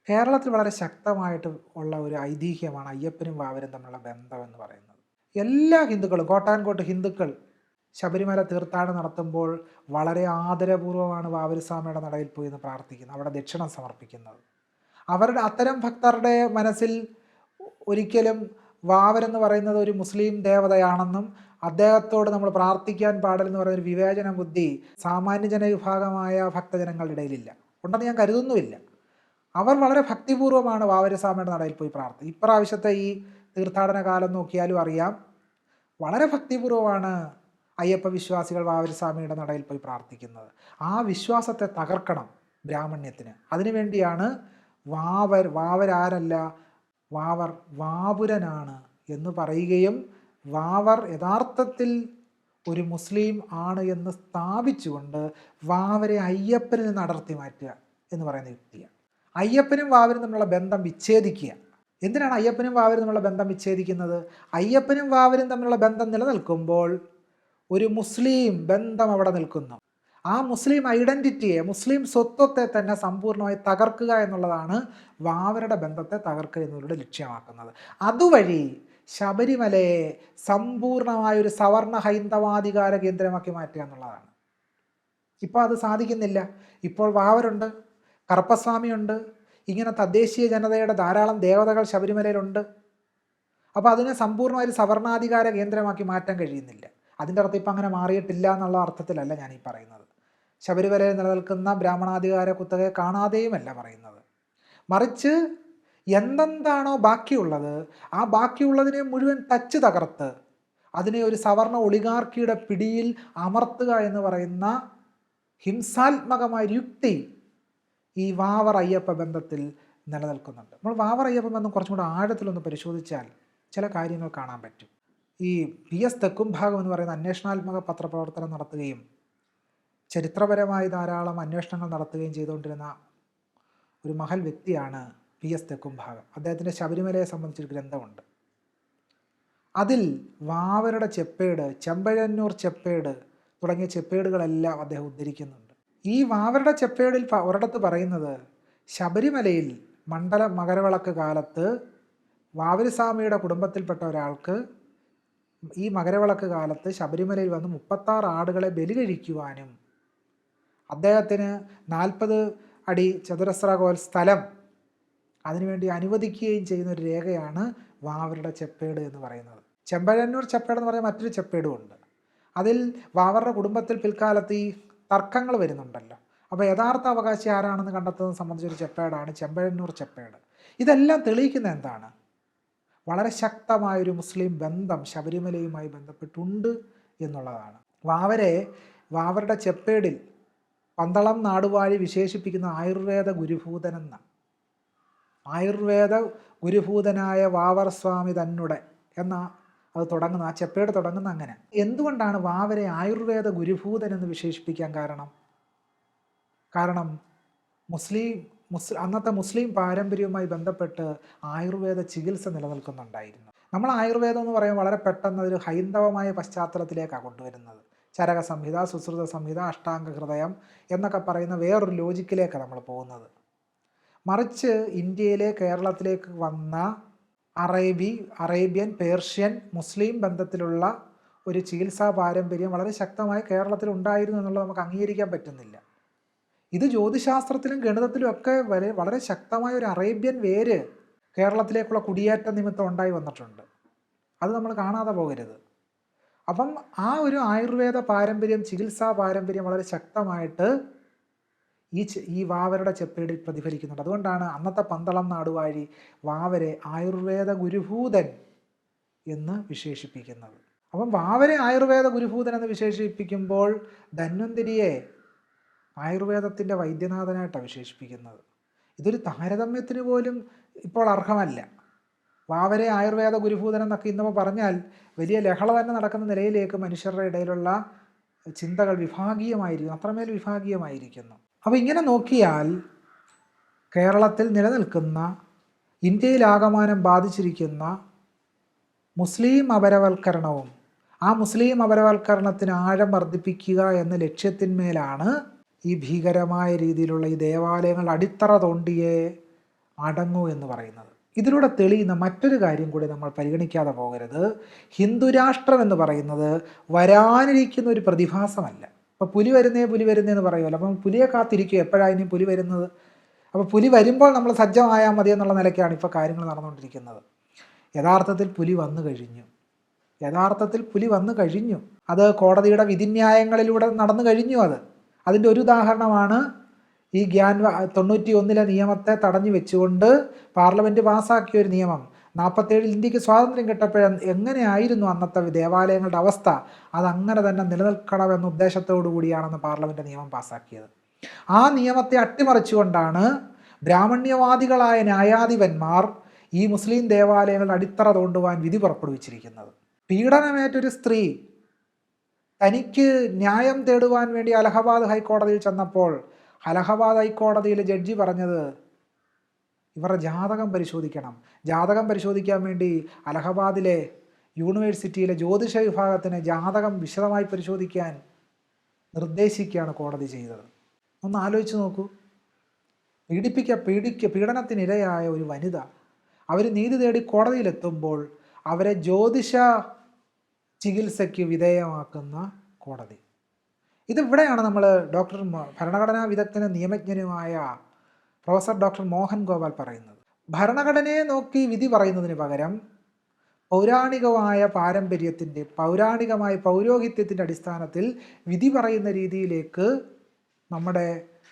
കേരളത്തിൽ വളരെ ശക്തമായിട്ട് ഉള്ള ഒരു ഐതിഹ്യമാണ് അയ്യപ്പനും വാവരും തമ്മിലുള്ള ബന്ധം എന്ന് പറയുന്നത്. എല്ലാ ഹിന്ദുക്കളും, കോട്ടാൻകോട്ട് ഹിന്ദുക്കൾ ശബരിമല തീർത്ഥാടനം നടത്തുമ്പോൾ വളരെ ആദരപൂർവ്വമാണ് വാവരുസ്വാമിയുടെ നടയിൽ പോയി എന്ന് പ്രാർത്ഥിക്കുന്നത്, അവിടെ ദക്ഷിണം സമർപ്പിക്കുന്നത്. അവരുടെ അത്തരം ഭക്തരുടെ മനസ്സിൽ ഒരിക്കലും വാവരെന്ന് പറയുന്നത് ഒരു മുസ്ലിം ദേവതയാണെന്നും അദ്ദേഹത്തോട് നമ്മൾ പ്രാർത്ഥിക്കാൻ പാടില്ലെന്ന് പറയുന്ന ഒരു വിവേചന ബുദ്ധി സാമാന്യ ജനവിഭാഗമായ ഭക്തജനങ്ങളുടെ ഇടയിലില്ല, ഉണ്ടെന്ന് ഞാൻ കരുതുന്നുമില്ല. അവർ വളരെ ഭക്തിപൂർവ്വമാണ് വാവരുസ്വാമിയുടെ നടയിൽ പോയി പ്രാർത്ഥിക്കുന്നത്. ഇപ്രാവശ്യത്തെ ഈ തീർത്ഥാടന കാലം നോക്കിയാലും അറിയാം, വളരെ ഭക്തിപൂർവ്വമാണ് അയ്യപ്പ വിശ്വാസികൾ വാവരുസ്വാമിയുടെ നടയിൽ പോയി പ്രാർത്ഥിക്കുന്നത്. ആ വിശ്വാസത്തെ തകർക്കണം ബ്രാഹ്മണ്യത്തിന്. അതിനുവേണ്ടിയാണ് വാവരാരല്ല, വാപുരനാണ് എന്ന് പറയുകയും വാവർ യഥാർത്ഥത്തിൽ ഒരു മുസ്ലിം ആണ് എന്ന് സ്ഥാപിച്ചുകൊണ്ട് വാവരെ അയ്യപ്പനിൽ നിന്ന് അടർത്തി മാറ്റുക എന്ന് പറയുന്ന യുക്തിയാണ്. അയ്യപ്പനും വാവരും തമ്മിലുള്ള ബന്ധം വിച്ഛേദിക്കുക. എന്തിനാണ് അയ്യപ്പനും വാവരും തമ്മിലുള്ള ബന്ധം വിച്ഛേദിക്കുന്നത്? അയ്യപ്പനും വാവരും തമ്മിലുള്ള ബന്ധം നിലനിൽക്കുമ്പോൾ ഒരു മുസ്ലിം ബന്ധം അവിടെ നിൽക്കുന്നു. ആ മുസ്ലിം ഐഡൻറ്റിറ്റിയെ, മുസ്ലിം സ്വത്വത്തെ തന്നെ സമ്പൂർണ്ണമായി തകർക്കുക എന്നുള്ളതാണ് വാവരുടെ ബന്ധത്തെ തകർക്കുക എന്നതിലൂടെ ലക്ഷ്യമാക്കുന്നത്. അതുവഴി ശബരിമലയെ സമ്പൂർണമായൊരു സവർണ ഹൈന്ദവാധികാര കേന്ദ്രമാക്കി മാറ്റുക എന്നുള്ളതാണ്. ഇപ്പോൾ അത് സാധിക്കുന്നില്ല. ഇപ്പോൾ വാവരുണ്ട്, കറുപ്പസ്വാമിയുണ്ട്, ഇങ്ങനെ തദ്ദേശീയ ജനതയുടെ ധാരാളം ദേവതകൾ ശബരിമലയിലുണ്ട്. അപ്പോൾ അതിനെ സമ്പൂർണ്ണമായി സവർണാധികാര കേന്ദ്രമാക്കി മാറ്റാൻ കഴിയുന്നില്ല. അതിൻ്റെ അർത്ഥം ഇപ്പം അങ്ങനെ മാറിയിട്ടില്ല എന്നുള്ള അർത്ഥത്തിലല്ല ഞാൻ ഈ പറയുന്നത്. ശബരിമലയിൽ നിലനിൽക്കുന്ന ബ്രാഹ്മണാധികാര കുത്തകയെ കാണാതെയുമല്ല പറയുന്നത്. മറിച്ച് എന്തെന്താണോ ബാക്കിയുള്ളത്, ആ ബാക്കിയുള്ളതിനെ മുഴുവൻ തച്ച് തകർത്ത് അതിനെ ഒരു സവർണ ഒളിഗാർക്കിയുടെ പിടിയിൽ അമർത്തുക എന്ന് പറയുന്ന ഹിംസാത്മകമായ യുക്തി ഈ വാവർ അയ്യപ്പ ബന്ധത്തിൽ നിലനിൽക്കുന്നുണ്ട്. നമ്മൾ വാവർ അയ്യപ്പ ബന്ധം കുറച്ചും കൂടെ ആഴത്തിലൊന്ന് പരിശോധിച്ചാൽ ചില കാര്യങ്ങൾ കാണാൻ പറ്റും. ഈ PS തെക്കുംഭാഗം എന്ന് പറയുന്ന അന്വേഷണാത്മക പത്രപ്രവർത്തനം നടത്തുകയും ചരിത്രപരമായി ധാരാളം അന്വേഷണങ്ങൾ നടത്തുകയും ചെയ്തുകൊണ്ടിരുന്ന ഒരു മഹൽ വ്യക്തിയാണ് PS തെക്കുംഭാഗം. അദ്ദേഹത്തിൻ്റെ ശബരിമലയെ സംബന്ധിച്ചൊരു ഗ്രന്ഥമുണ്ട്. അതിൽ വാവരുടെ ചെപ്പേട്, ചെമ്പഴന്നൂർ ചെപ്പേട് തുടങ്ങിയ ചെപ്പേടുകളെല്ലാം അദ്ദേഹം ഉദ്ധരിക്കുന്നുണ്ട്. ഈ വാവരുടെ ചെപ്പേടിൽ ഒരിടത്ത് പറയുന്നത് ശബരിമലയിൽ മകരവിളക്ക് കാലത്ത് വാവരുസ്വാമിയുടെ കുടുംബത്തിൽപ്പെട്ട ഒരാൾക്ക് ഈ മകരവിളക്ക് കാലത്ത് ശബരിമലയിൽ വന്ന് 36 ആടുകളെ ബലി കഴിക്കുവാനും അദ്ദേഹത്തിന് 40 അടി ചതുരശ്രകോൽ സ്ഥലം അതിനുവേണ്ടി അനുവദിക്കുകയും ചെയ്യുന്ന ഒരു രേഖയാണ് വാവരുടെ ചെപ്പേട് എന്ന് പറയുന്നത്. ചെമ്പഴന്നൂർ ചെപ്പേട് എന്ന് പറയുന്ന മറ്റൊരു ചെപ്പേടുമുണ്ട്. അതിൽ വാവരുടെ കുടുംബത്തിൽ പിൽക്കാലത്ത് ഈ തർക്കങ്ങൾ വരുന്നുണ്ടല്ലോ. അപ്പോൾ യഥാർത്ഥ അവകാശി ആരാണെന്ന് കണ്ടെത്തുന്നത് സംബന്ധിച്ചൊരു ചെപ്പേടാണ് ചെമ്പഴന്നൂർ ചെപ്പേട്. ഇതെല്ലാം തെളിയിക്കുന്ന എന്താണ്? വളരെ ശക്തമായൊരു മുസ്ലിം ബന്ധം ശബരിമലയുമായി ബന്ധപ്പെട്ടുണ്ട് എന്നുള്ളതാണ്. വാവരുടെ ചെപ്പേടിൽ പന്തളം നാടുവാഴി വിശേഷിപ്പിക്കുന്ന ആയുർവേദ ഗുരുഭൂതനെന്ന ആയുർവേദ ഗുരുഭൂതനായ വാവർ സ്വാമി തന്നെ എന്ന അത് തുടങ്ങുന്ന ആ ചെപ്പേട് തുടങ്ങുന്ന അങ്ങനെ. എന്തുകൊണ്ടാണ് വാവരെ ആയുർവേദ ഗുരുഭൂതൻ എന്ന് വിശേഷിപ്പിക്കാൻ കാരണം അന്നത്തെ മുസ്ലിം പാരമ്പര്യവുമായി ബന്ധപ്പെട്ട് ആയുർവേദ ചികിത്സ നിലനിൽക്കുന്നുണ്ടായിരുന്നു. നമ്മൾ ആയുർവേദം എന്ന് പറയുമ്പോൾ വളരെ പെട്ടെന്ന് ഒരു ഹൈന്ദവമായ പശ്ചാത്തലത്തിലേക്കാണ് കൊണ്ടുവരുന്നത്. ചരക സംഹിത, സുശ്രുത സംഹിത, അഷ്ടാംഗ ഹൃദയം എന്നൊക്കെ പറയുന്ന വേറൊരു ലോജിക്കിലേക്കാണ് നമ്മൾ പോകുന്നത്. മറിച്ച് ഇന്ത്യയിലെ കേരളത്തിലേക്ക് വന്ന അറേബ്യൻ, പേർഷ്യൻ, മുസ്ലിം ബന്ധത്തിലുള്ള ഒരു ചികിത്സാ പാരമ്പര്യം വളരെ ശക്തമായി കേരളത്തിൽ ഉണ്ടായിരുന്നു എന്നുള്ളത് നമുക്ക് അംഗീകരിക്കാൻ പറ്റുന്നില്ല. ഇത് ജ്യോതിശാസ്ത്രത്തിലും ഗണിതത്തിലും ഒക്കെ വളരെ ശക്തമായ ഒരു അറേബ്യൻ വേര് കേരളത്തിലേക്കുള്ള കുടിയേറ്റ നിമിത്തം ഉണ്ടായി വന്നിട്ടുണ്ട്. അത് നമ്മൾ കാണാതെ പോകരുത്. അപ്പം ആ ഒരു ആയുർവേദ പാരമ്പര്യം, ചികിത്സാ പാരമ്പര്യം വളരെ ശക്തമായിട്ട് ഈ വാവരുടെ ചെപ്പേടിൽ പ്രതിഫലിക്കുന്നുണ്ട്. അതുകൊണ്ടാണ് അന്നത്തെ പന്തളം നാടുവാഴി വാവരെ ആയുർവേദ ഗുരുഭൂതൻ എന്ന് വിശേഷിപ്പിക്കുന്നത്. അപ്പം വാവരെ ആയുർവേദ ഗുരുഭൂതൻ എന്ന് വിശേഷിപ്പിക്കുമ്പോൾ ധന്വന്തിരിയെ ആയുർവേദത്തിൻ്റെ വൈദ്യനാഥനായിട്ടാണ് വിശേഷിപ്പിക്കുന്നത്. ഇതൊരു താരതമ്യത്തിന് പോലും ഇപ്പോൾ അർഹമല്ല. വാവരെ ആയുർവേദ ഗുരുഭൂതൻ എന്നൊക്കെ ഇന്നിപ്പോൾ പറഞ്ഞാൽ വലിയ ലഹള തന്നെ നടക്കുന്ന നിലയിലേക്ക് മനുഷ്യരുടെ ഇടയിലുള്ള ചിന്തകൾ വിഭാഗീയമായിരിക്കുന്നു, അത്രമേൽ വിഭാഗീയമായിരിക്കുന്നു. അപ്പോൾ ഇങ്ങനെ നോക്കിയാൽ കേരളത്തിൽ നിലനിൽക്കുന്ന, ഇന്ത്യയിലാകമാനം ബാധിച്ചിരിക്കുന്ന മുസ്ലിം അപരവൽക്കരണവും ആ മുസ്ലിം അപരവൽക്കരണത്തിന് ആഴം വർദ്ധിപ്പിക്കുക എന്ന ലക്ഷ്യത്തിന്മേലാണ് ഈ ഭീകരമായ രീതിയിലുള്ള ഈ ദേവാലയങ്ങൾ അടിത്തറ തോണ്ടിയേ അടങ്ങൂ എന്ന് പറയുന്നത്. ഇതിലൂടെ തെളിയുന്ന മറ്റൊരു കാര്യം കൂടി നമ്മൾ പരിഗണിക്കാതെ പോകരുത്. ഹിന്ദുരാഷ്ട്രം എന്ന് പറയുന്നത് വരാനിരിക്കുന്ന ഒരു പ്രതിഭാസമല്ല. അപ്പോൾ പുലി വരുന്നേ എന്ന് പറയുമല്ലോ. അപ്പം പുലിയെ കാത്തിരിക്കുക, എപ്പോഴാണ് ഇനി പുലി വരുന്നത്? അപ്പോൾ പുലി വരുമ്പോൾ നമ്മൾ സജ്ജമായാൽ മതി എന്നുള്ള നിലയ്ക്കാണ് ഇപ്പോൾ കാര്യങ്ങൾ നടന്നുകൊണ്ടിരിക്കുന്നത്. യഥാർത്ഥത്തിൽ പുലി വന്നു കഴിഞ്ഞു. അത് കോടതിയുടെ വിധിന്യായങ്ങളിലൂടെ നടന്നു കഴിഞ്ഞു. അതിൻ്റെ ഒരു ഉദാഹരണമാണ് ഈ 91 നിയമത്തെ തടഞ്ഞു വെച്ചുകൊണ്ട് പാർലമെൻറ്റ് പാസ്സാക്കിയ ഒരു നിയമം. 47 ഇന്ത്യക്ക് സ്വാതന്ത്ര്യം കിട്ടപ്പോൾ എങ്ങനെയായിരുന്നു അന്നത്തെ ദേവാലയങ്ങളുടെ അവസ്ഥ, അതങ്ങനെ തന്നെ നിലനിൽക്കണമെന്ന ഉദ്ദേശത്തോടു കൂടിയാണെന്ന് പാർലമെൻറ്റ് നിയമം പാസ്സാക്കിയത്. ആ നിയമത്തെ അട്ടിമറിച്ചുകൊണ്ടാണ് ബ്രാഹ്മണ്യവാദികളായ ന്യായാധിപന്മാർ ഈ മുസ്ലിം ദേവാലയങ്ങളുടെ അടിത്തറ തോണ്ടുവാൻ വിധി പുറപ്പെടുവിച്ചിരിക്കുന്നത്. പീഡനമേറ്റൊരു സ്ത്രീ തനിക്ക് ന്യായം തേടുവാൻ വേണ്ടി അലഹബാദ് ഹൈക്കോടതിയിൽ ചെന്നപ്പോൾ അലഹബാദ് ഹൈക്കോടതിയിലെ ജഡ്ജി പറഞ്ഞത് ഇവരുടെ ജാതകം പരിശോധിക്കണം. ജാതകം പരിശോധിക്കാൻ വേണ്ടി അലഹബാദിലെ യൂണിവേഴ്സിറ്റിയിലെ ജ്യോതിഷ വിഭാഗത്തിന് ജാതകം വിശദമായി പരിശോധിക്കാൻ നിർദ്ദേശിക്കുകയാണ് കോടതി ചെയ്തത്. ഒന്ന് ആലോചിച്ച് നോക്കൂ. പീഡനത്തിനിരയായ ഒരു വനിത, അവർ നീതി തേടി കോടതിയിലെത്തുമ്പോൾ അവരെ ജ്യോതിഷ ചികിത്സയ്ക്ക് വിധേയമാക്കുന്ന കോടതി. ഇതിവിടെയാണ് നമ്മൾ ഭരണഘടനാ വിദഗ്ധനും നിയമജ്ഞനുമായ പ്രൊഫസർ ഡോക്ടർ മോഹൻ ഗോപാൽ പറയുന്നത്. ഭരണഘടനയെ നോക്കി വിധി പറയുന്നതിന് പകരം പൗരാണികമായ പാരമ്പര്യത്തിൻ്റെ, പൗരോഹിത്യത്തിൻ്റെ അടിസ്ഥാനത്തിൽ വിധി പറയുന്ന രീതിയിലേക്ക് നമ്മുടെ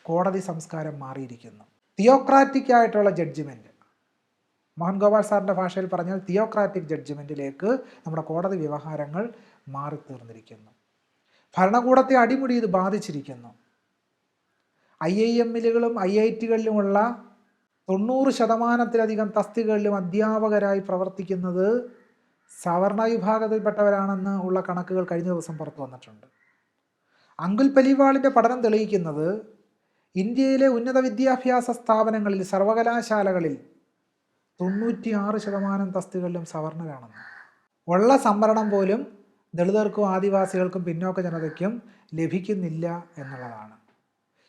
കോടതി സംസ്കാരം മാറിയിരിക്കുന്നു. തിയോക്രാറ്റിക് ആയിട്ടുള്ള ജഡ്ജിമെൻറ്റ്, മോഹൻ ഗോപാൽ സാറിൻ്റെ ഭാഷയിൽ പറഞ്ഞാൽ തിയോക്രാറ്റിക് ജഡ്ജ്മെൻറ്റിലേക്ക് നമ്മുടെ കോടതി വ്യവഹാരങ്ങൾ മാറിത്തീർന്നിരിക്കുന്നു. ഭരണകൂടത്തെ അടിമുടി ഇത് ബാധിച്ചിരിക്കുന്നു. IIM-ലും IIT-കളിലുമുള്ള 90% തസ്തികകളിലും അധ്യാപകരായി പ്രവർത്തിക്കുന്നത് സവർണ വിഭാഗത്തിൽപ്പെട്ടവരാണെന്ന് ഉള്ള കണക്കുകൾ കഴിഞ്ഞ ദിവസം പുറത്തു വന്നിട്ടുണ്ട്. അങ്കുൽ പലിവാളിൻ്റെ പഠനം തെളിയിക്കുന്നത് ഇന്ത്യയിലെ ഉന്നത വിദ്യാഭ്യാസ സ്ഥാപനങ്ങളിൽ, സർവകലാശാലകളിൽ 96% തസ്തികകളിലും സവർണരാണെന്ന്. ഉള്ള സംവരണം പോലും ദളിതർക്കും ആദിവാസികൾക്കും പിന്നോക്ക ജനതയ്ക്കും ലഭിക്കുന്നില്ല എന്നുള്ളതാണ്.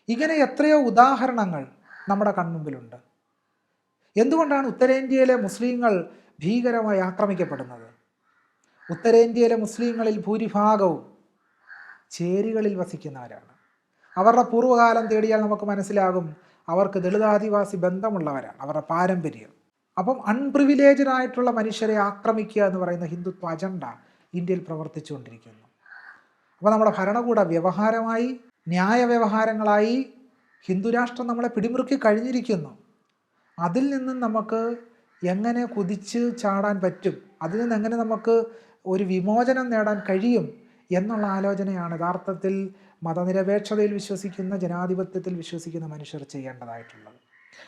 ഇങ്ങനെ എത്രയോ ഉദാഹരണങ്ങൾ നമ്മുടെ കൺമുമ്പിലുണ്ട്. എന്തുകൊണ്ടാണ് ഉത്തരേന്ത്യയിലെ മുസ്ലിങ്ങൾ ഭീകരമായി ആക്രമിക്കപ്പെടുന്നത്? ഉത്തരേന്ത്യയിലെ മുസ്ലിങ്ങളിൽ ഭൂരിഭാഗവും ചേരികളിൽ വസിക്കുന്നവരാണ്. അവരുടെ പൂർവ്വകാലം തേടിയാൽ നമുക്ക് മനസ്സിലാകും അവർക്ക് ദളിതാദിവാസി ബന്ധമുള്ളവരാണ്, അവരുടെ പാരമ്പര്യം. അപ്പം അൺപ്രിവിലേജ്ഡ് ആയിട്ടുള്ള മനുഷ്യരെ ആക്രമിക്കുക എന്ന് പറയുന്ന ഹിന്ദുത്വ അജണ്ട ഇന്ത്യയിൽ പ്രവർത്തിച്ചുകൊണ്ടിരിക്കുന്നു. അപ്പോൾ നമ്മുടെ ഭരണകൂട വ്യവഹാരമായി, ന്യായവ്യവഹാരങ്ങളായി ഹിന്ദുരാഷ്ട്രം നമ്മളെ പിടിമുറുക്കി കഴിഞ്ഞിരിക്കുന്നു. അതിൽ നിന്നും നമുക്ക് എങ്ങനെ കുതിച്ച് ചാടാൻ പറ്റും, അതിൽ നിന്ന് എങ്ങനെ നമുക്ക് ഒരു വിമോചനം നേടാൻ കഴിയും എന്നുള്ള ആലോചനയാണ് യഥാർത്ഥത്തിൽ മതനിരപേക്ഷതയിൽ വിശ്വസിക്കുന്ന, ജനാധിപത്യത്തിൽ വിശ്വസിക്കുന്ന മനുഷ്യർ ചെയ്യേണ്ടതായിട്ടുള്ളത്.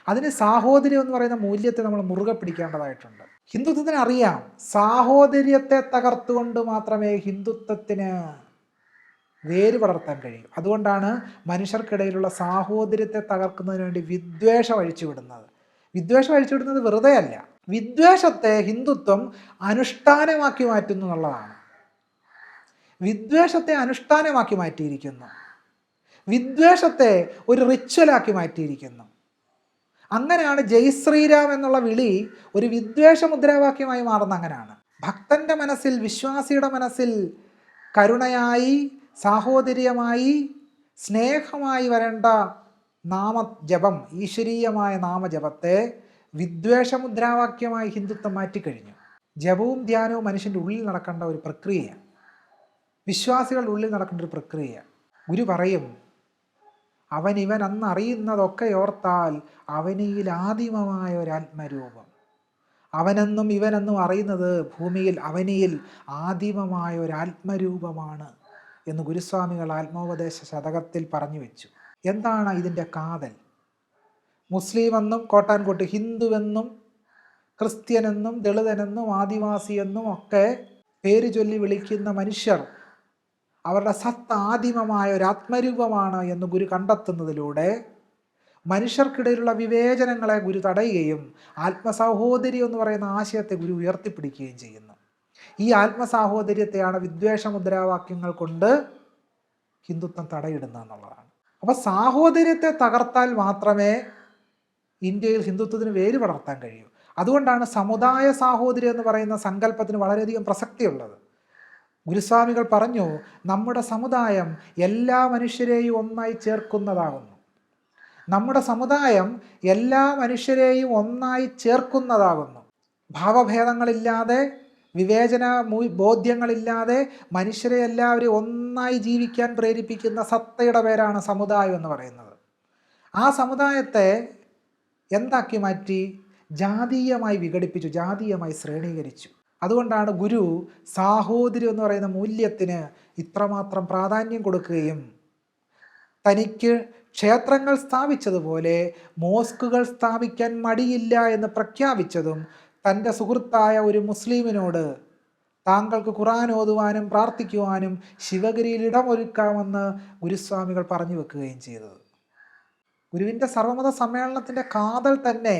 അതിന് സാഹോദര്യം എന്ന് പറയുന്ന മൂല്യത്തെ നമ്മൾ മുറുകെ പിടിക്കേണ്ടതായിട്ടുണ്ട്. ഹിന്ദുത്വത്തിന് അറിയാം, സാഹോദര്യത്തെ തകർത്തുകൊണ്ട് മാത്രമേ ഹിന്ദുത്വത്തിന് വേര് പടർത്താൻ കഴിയും. അതുകൊണ്ടാണ് മനുഷ്യർക്കിടയിലുള്ള സാഹോദര്യത്തെ തകർക്കുന്നതിന് വേണ്ടി വിദ്വേഷം അഴിച്ചുവിടുന്നത്. വിദ്വേഷം അഴിച്ചുവിടുന്നത് വെറുതെ അല്ല, വിദ്വേഷത്തെ ഹിന്ദുത്വം അനുഷ്ഠാനമാക്കി മാറ്റുന്നു എന്നുള്ളതാണ്. വിദ്വേഷത്തെ അനുഷ്ഠാനമാക്കി മാറ്റിയിരിക്കുന്നു, വിദ്വേഷത്തെ ഒരു റിച്വലാക്കി മാറ്റിയിരിക്കുന്നു. അങ്ങനെയാണ് ജയ് ശ്രീരാം എന്നുള്ള വിളി ഒരു വിദ്വേഷ മുദ്രാവാക്യമായി മാറുന്ന. അങ്ങനെയാണ് ഭക്തന്റെ മനസ്സിൽ, വിശ്വാസിയുടെ മനസ്സിൽ കരുണയായി, സാഹോദര്യമായി, സ്നേഹമായി വരേണ്ട നാമജപം, ഈശ്വരീയമായ നാമജപത്തെ വിദ്വേഷ മുദ്രാവാക്യമായി ഹിന്ദുത്വം മാറ്റിക്കഴിഞ്ഞു. ജപവും ധ്യാനവും മനുഷ്യൻ്റെ ഉള്ളിൽ നടക്കേണ്ട ഒരു പ്രക്രിയയാണ്, വിശ്വാസികളുടെ ഉള്ളിൽ നടക്കേണ്ട ഒരു പ്രക്രിയയാണ്. ഗുരു പറയും, അവൻ ഇവൻ അന്ന് അറിയുന്നതൊക്കെ ഓർത്താൽ അവനിൽ ആദിമമായ ഒരു ആത്മരൂപം. അവനെന്നും ഇവനെന്നും അറിയുന്നത് ഭൂമിയിൽ അവനിൽ ആദിമമായ ഒരു ആത്മരൂപമാണ് എന്ന് ഗുരുസ്വാമികൾ ആത്മോപദേശ ശതകത്തിൽ പറഞ്ഞു വെച്ചു. എന്താണ് ഇതിൻ്റെ കാതൽ? മുസ്ലിമെന്നും കോട്ടാൻകോട്ട് ഹിന്ദുവെന്നും ക്രിസ്ത്യനെന്നും ദളിതനെന്നും ആദിവാസിയെന്നും ഒക്കെ പേര് ചൊല്ലി വിളിക്കുന്ന മനുഷ്യർ അവരുടെ സത്ത് ആദിമമായ ഒരു ആത്മരൂപമാണ് എന്ന് ഗുരു കണ്ടെത്തുന്നതിലൂടെ മനുഷ്യർക്കിടയിലുള്ള വിവേചനങ്ങളെ ഗുരു തടയുകയും ആത്മസാഹോദര്യം എന്ന് പറയുന്ന ആശയത്തെ ഗുരു ഉയർത്തിപ്പിടിക്കുകയും ചെയ്യുന്നു. ഈ ആത്മസാഹോദര്യത്തെയാണ് വിദ്വേഷ മുദ്രാവാക്യങ്ങൾ കൊണ്ട് ഹിന്ദുത്വം തടയിടുന്നത് എന്നുള്ളതാണ്. അപ്പോൾ സാഹോദര്യത്തെ തകർത്താൽ മാത്രമേ ഇന്ത്യയിൽ ഹിന്ദുത്വത്തിന് വേര് പടർത്താൻ കഴിയൂ. അതുകൊണ്ടാണ് സമുദായ സാഹോദര്യം എന്ന് പറയുന്ന സങ്കല്പത്തിന് വളരെയധികം പ്രസക്തിയുള്ളത്. ഗുരുസ്വാമികൾ പറഞ്ഞു, നമ്മുടെ സമുദായം എല്ലാ മനുഷ്യരെയും ഒന്നായി ചേർക്കുന്നതാകുന്നു. നമ്മുടെ സമുദായം എല്ലാ മനുഷ്യരെയും ഒന്നായി ചേർക്കുന്നതാകുന്നു. ഭാവഭേദങ്ങളില്ലാതെ, വിവേചന ബോധ്യങ്ങളില്ലാതെ മനുഷ്യരെ എല്ലാവരെയും ഒന്നായി ജീവിക്കാൻ പ്രേരിപ്പിക്കുന്ന സത്തയുടെ പേരാണ് സമുദായം എന്ന് പറയുന്നത്. ആ സമുദായത്തെ എന്താക്കി മാറ്റി? ജാതീയമായി വിഘടിപ്പിച്ചു, ജാതീയമായി ശ്രേണീകരിച്ചു. അതുകൊണ്ടാണ് ഗുരു സാഹോദര്യം എന്ന് പറയുന്ന മൂല്യത്തിന് ഇത്രമാത്രം പ്രാധാന്യം കൊടുക്കുകയും തനിക്ക് ക്ഷേത്രങ്ങൾ സ്ഥാപിച്ചതുപോലെ മോസ്കുകൾ സ്ഥാപിക്കാൻ മടിയില്ല എന്ന് പ്രഖ്യാപിച്ചതും തൻ്റെ സുഹൃത്തായ ഒരു മുസ്ലിമിനോട് താങ്കൾക്ക് ഖുർആൻ ഓതുവാനും പ്രാർത്ഥിക്കുവാനും ശിവഗിരിയിൽ ഇടമൊരുക്കാമെന്ന് ഗുരുസ്വാമികൾ പറഞ്ഞു വെക്കുകയും ചെയ്തത്. ഗുരുവിൻ്റെ സർവമത സമ്മേളനത്തിൻ്റെ കാതൽ തന്നെ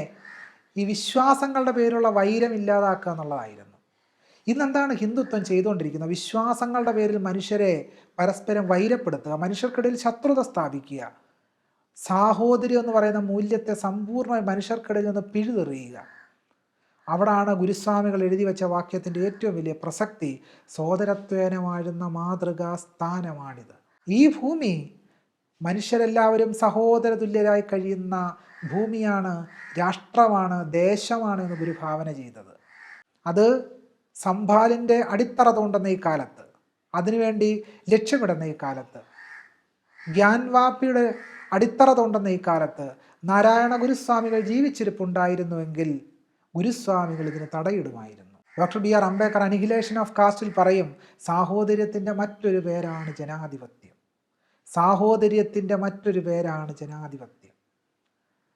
ഈ വിശ്വാസങ്ങളുടെ പേരിലുള്ള വൈരം ഇല്ലാതാക്കുക എന്നുള്ളതായിരുന്നു. ഇന്നെന്താണ് ഹിന്ദുത്വം ചെയ്തുകൊണ്ടിരിക്കുന്നത്? വിശ്വാസങ്ങളുടെ പേരിൽ മനുഷ്യരെ പരസ്പരം വൈരപ്പെടുത്തുക, മനുഷ്യർക്കിടയിൽ ശത്രുത സ്ഥാപിക്കുക, സാഹോദര്യം എന്ന് പറയുന്ന മൂല്യത്തെ സമ്പൂർണ്ണമായി മനുഷ്യർക്കിടയിൽ നിന്ന് പിഴുതെറിയുക. അവിടാണ് ഗുരുസ്വാമികൾ എഴുതി വെച്ച വാക്യത്തിൻ്റെ ഏറ്റവും വലിയ പ്രസക്തി. സോദരത്വേന വാഴുന്ന മാതൃകാ സ്ഥാനമാണിത്. ഈ ഭൂമി മനുഷ്യരെല്ലാവരും സഹോദര തുല്യരായി കഴിയുന്ന ഭൂമിയാണ്, രാഷ്ട്രമാണ്, ദേശമാണ് എന്ന് ഗുരു ഭാവന ചെയ്തത്. അത് സംഭാലിൻ്റെ അടിത്തറ തോണ്ടുന്ന ഈ കാലത്ത്, അതിനുവേണ്ടി ലക്ഷ്യമിടുന്ന ഈ കാലത്ത്, ഗ്യാൻവാപ്പിയുടെ അടിത്തറ തോണ്ടുന്ന ഈ കാലത്ത് നാരായണ ഗുരുസ്വാമികൾ ജീവിച്ചിരിപ്പുണ്ടായിരുന്നുവെങ്കിൽ ഗുരുസ്വാമികൾ ഇതിന് തടയിടുമായിരുന്നു. Doctor B R Ambedkar annihilation of കാസ്റ്റിൽ പറയും, സാഹോദര്യത്തിൻ്റെ മറ്റൊരു പേരാണ് ജനാധിപത്യം. സാഹോദര്യത്തിൻ്റെ മറ്റൊരു പേരാണ് ജനാധിപത്യം.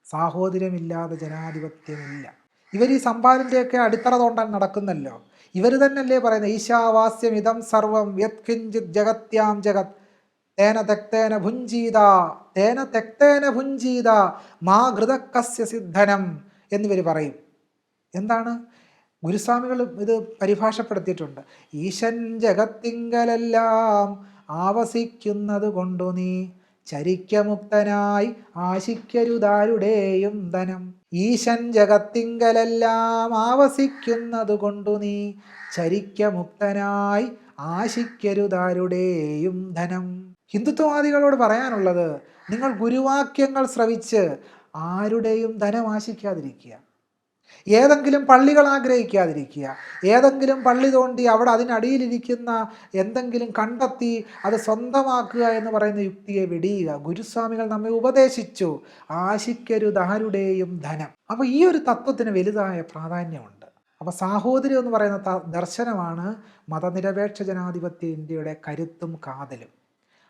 സാഹോദര്യമില്ലാതെ ജനാധിപത്യമില്ല. ഇവർ ഈ സംഭാലിൻ്റെയൊക്കെ അടിത്തറ തോണ്ടാൻ നടക്കുന്നല്ലോ. ഇവർ തന്നെയല്ലേ പറയുന്നത്, ഈശാവാസ്യം ഇതം സർവം യത്കിഞ്ചിത് ജഗത്യാം ജഗത് തേന തെക്തേന ഭുഞ്ചീത തേന തെക്തേന ഭുഞ്ചീത മാ ഘൃതക്കസ്യ സിദ്ധനം എന്നിവർ പറയും. എന്താണ്? ഗുരുസ്വാമികൾ ഇത് പരിഭാഷപ്പെടുത്തിയിട്ടുണ്ട്. ഈശൻ ജഗത്തിങ്കലെല്ലാം ആവസിക്കുന്നത് കൊണ്ടു നീ ചരിക്കമുക്തനായി ആശിക്കരുതാരുടെയും ധനം. ഈശൻ ജഗത്തിങ്കലെല്ലാം ആവസിക്കുന്നത് കൊണ്ടു നീ ചരിക്കമുക്തനായി ആശിക്കരുതാരുടെയും ധനം. ഹിന്ദുത്വവാദികളോട് പറയാനുള്ളത്, നിങ്ങൾ ഗുരുവാക്യങ്ങൾ ശ്രവിച്ച് ആരുടെയും ധനം ആശിക്കാതിരിക്കുക, ഏതെങ്കിലും പള്ളികൾ ആഗ്രഹിക്കാതിരിക്കുക, ഏതെങ്കിലും പള്ളി തോണ്ടി അവിടെ അതിനടിയിലിരിക്കുന്ന എന്തെങ്കിലും കണ്ടെത്തി അത് സ്വന്തമാക്കുക എന്ന് പറയുന്ന യുക്തിയെ വെടിയുക. ഗുരുസ്വാമികൾ നമ്മെ ഉപദേശിച്ചു, ആശിക്കരുതാരുടെയും ധനം. അപ്പോൾ ഈ ഒരു തത്വത്തിന് വലുതായ പ്രാധാന്യമുണ്ട്. അപ്പോൾ സാഹോദര്യം എന്ന് പറയുന്ന ദർശനമാണ് മതനിരപേക്ഷ ജനാധിപത്യ ഇന്ത്യയുടെ കരുത്തും കാതലും.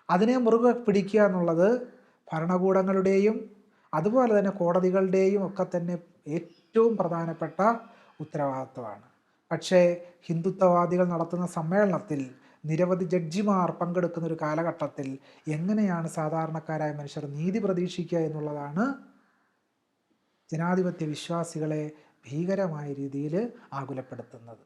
അതിനെ മുറുകെ പിടിക്കുക എന്നുള്ളത് ഭരണകൂടങ്ങളുടെയും അതുപോലെ തന്നെ കോടതികളുടെയും ഒക്കെ തന്നെ ഏറ്റവും പ്രധാനപ്പെട്ട ഉത്തരവാദിത്വമാണ്. പക്ഷേ ഹിന്ദുത്വവാദികൾ നടത്തുന്ന സമ്മേളനത്തിൽ നിരവധി ജഡ്ജിമാർ പങ്കെടുക്കുന്ന ഒരു കാലഘട്ടത്തിൽ എങ്ങനെയാണ് സാധാരണക്കാരായ മനുഷ്യർ നീതി പ്രതീക്ഷിക്കുക എന്നുള്ളതാണ് ജനാധിപത്യ വിശ്വാസികളെ ഭീകരമായ രീതിയിൽ ആകുലപ്പെടുത്തുന്നത്.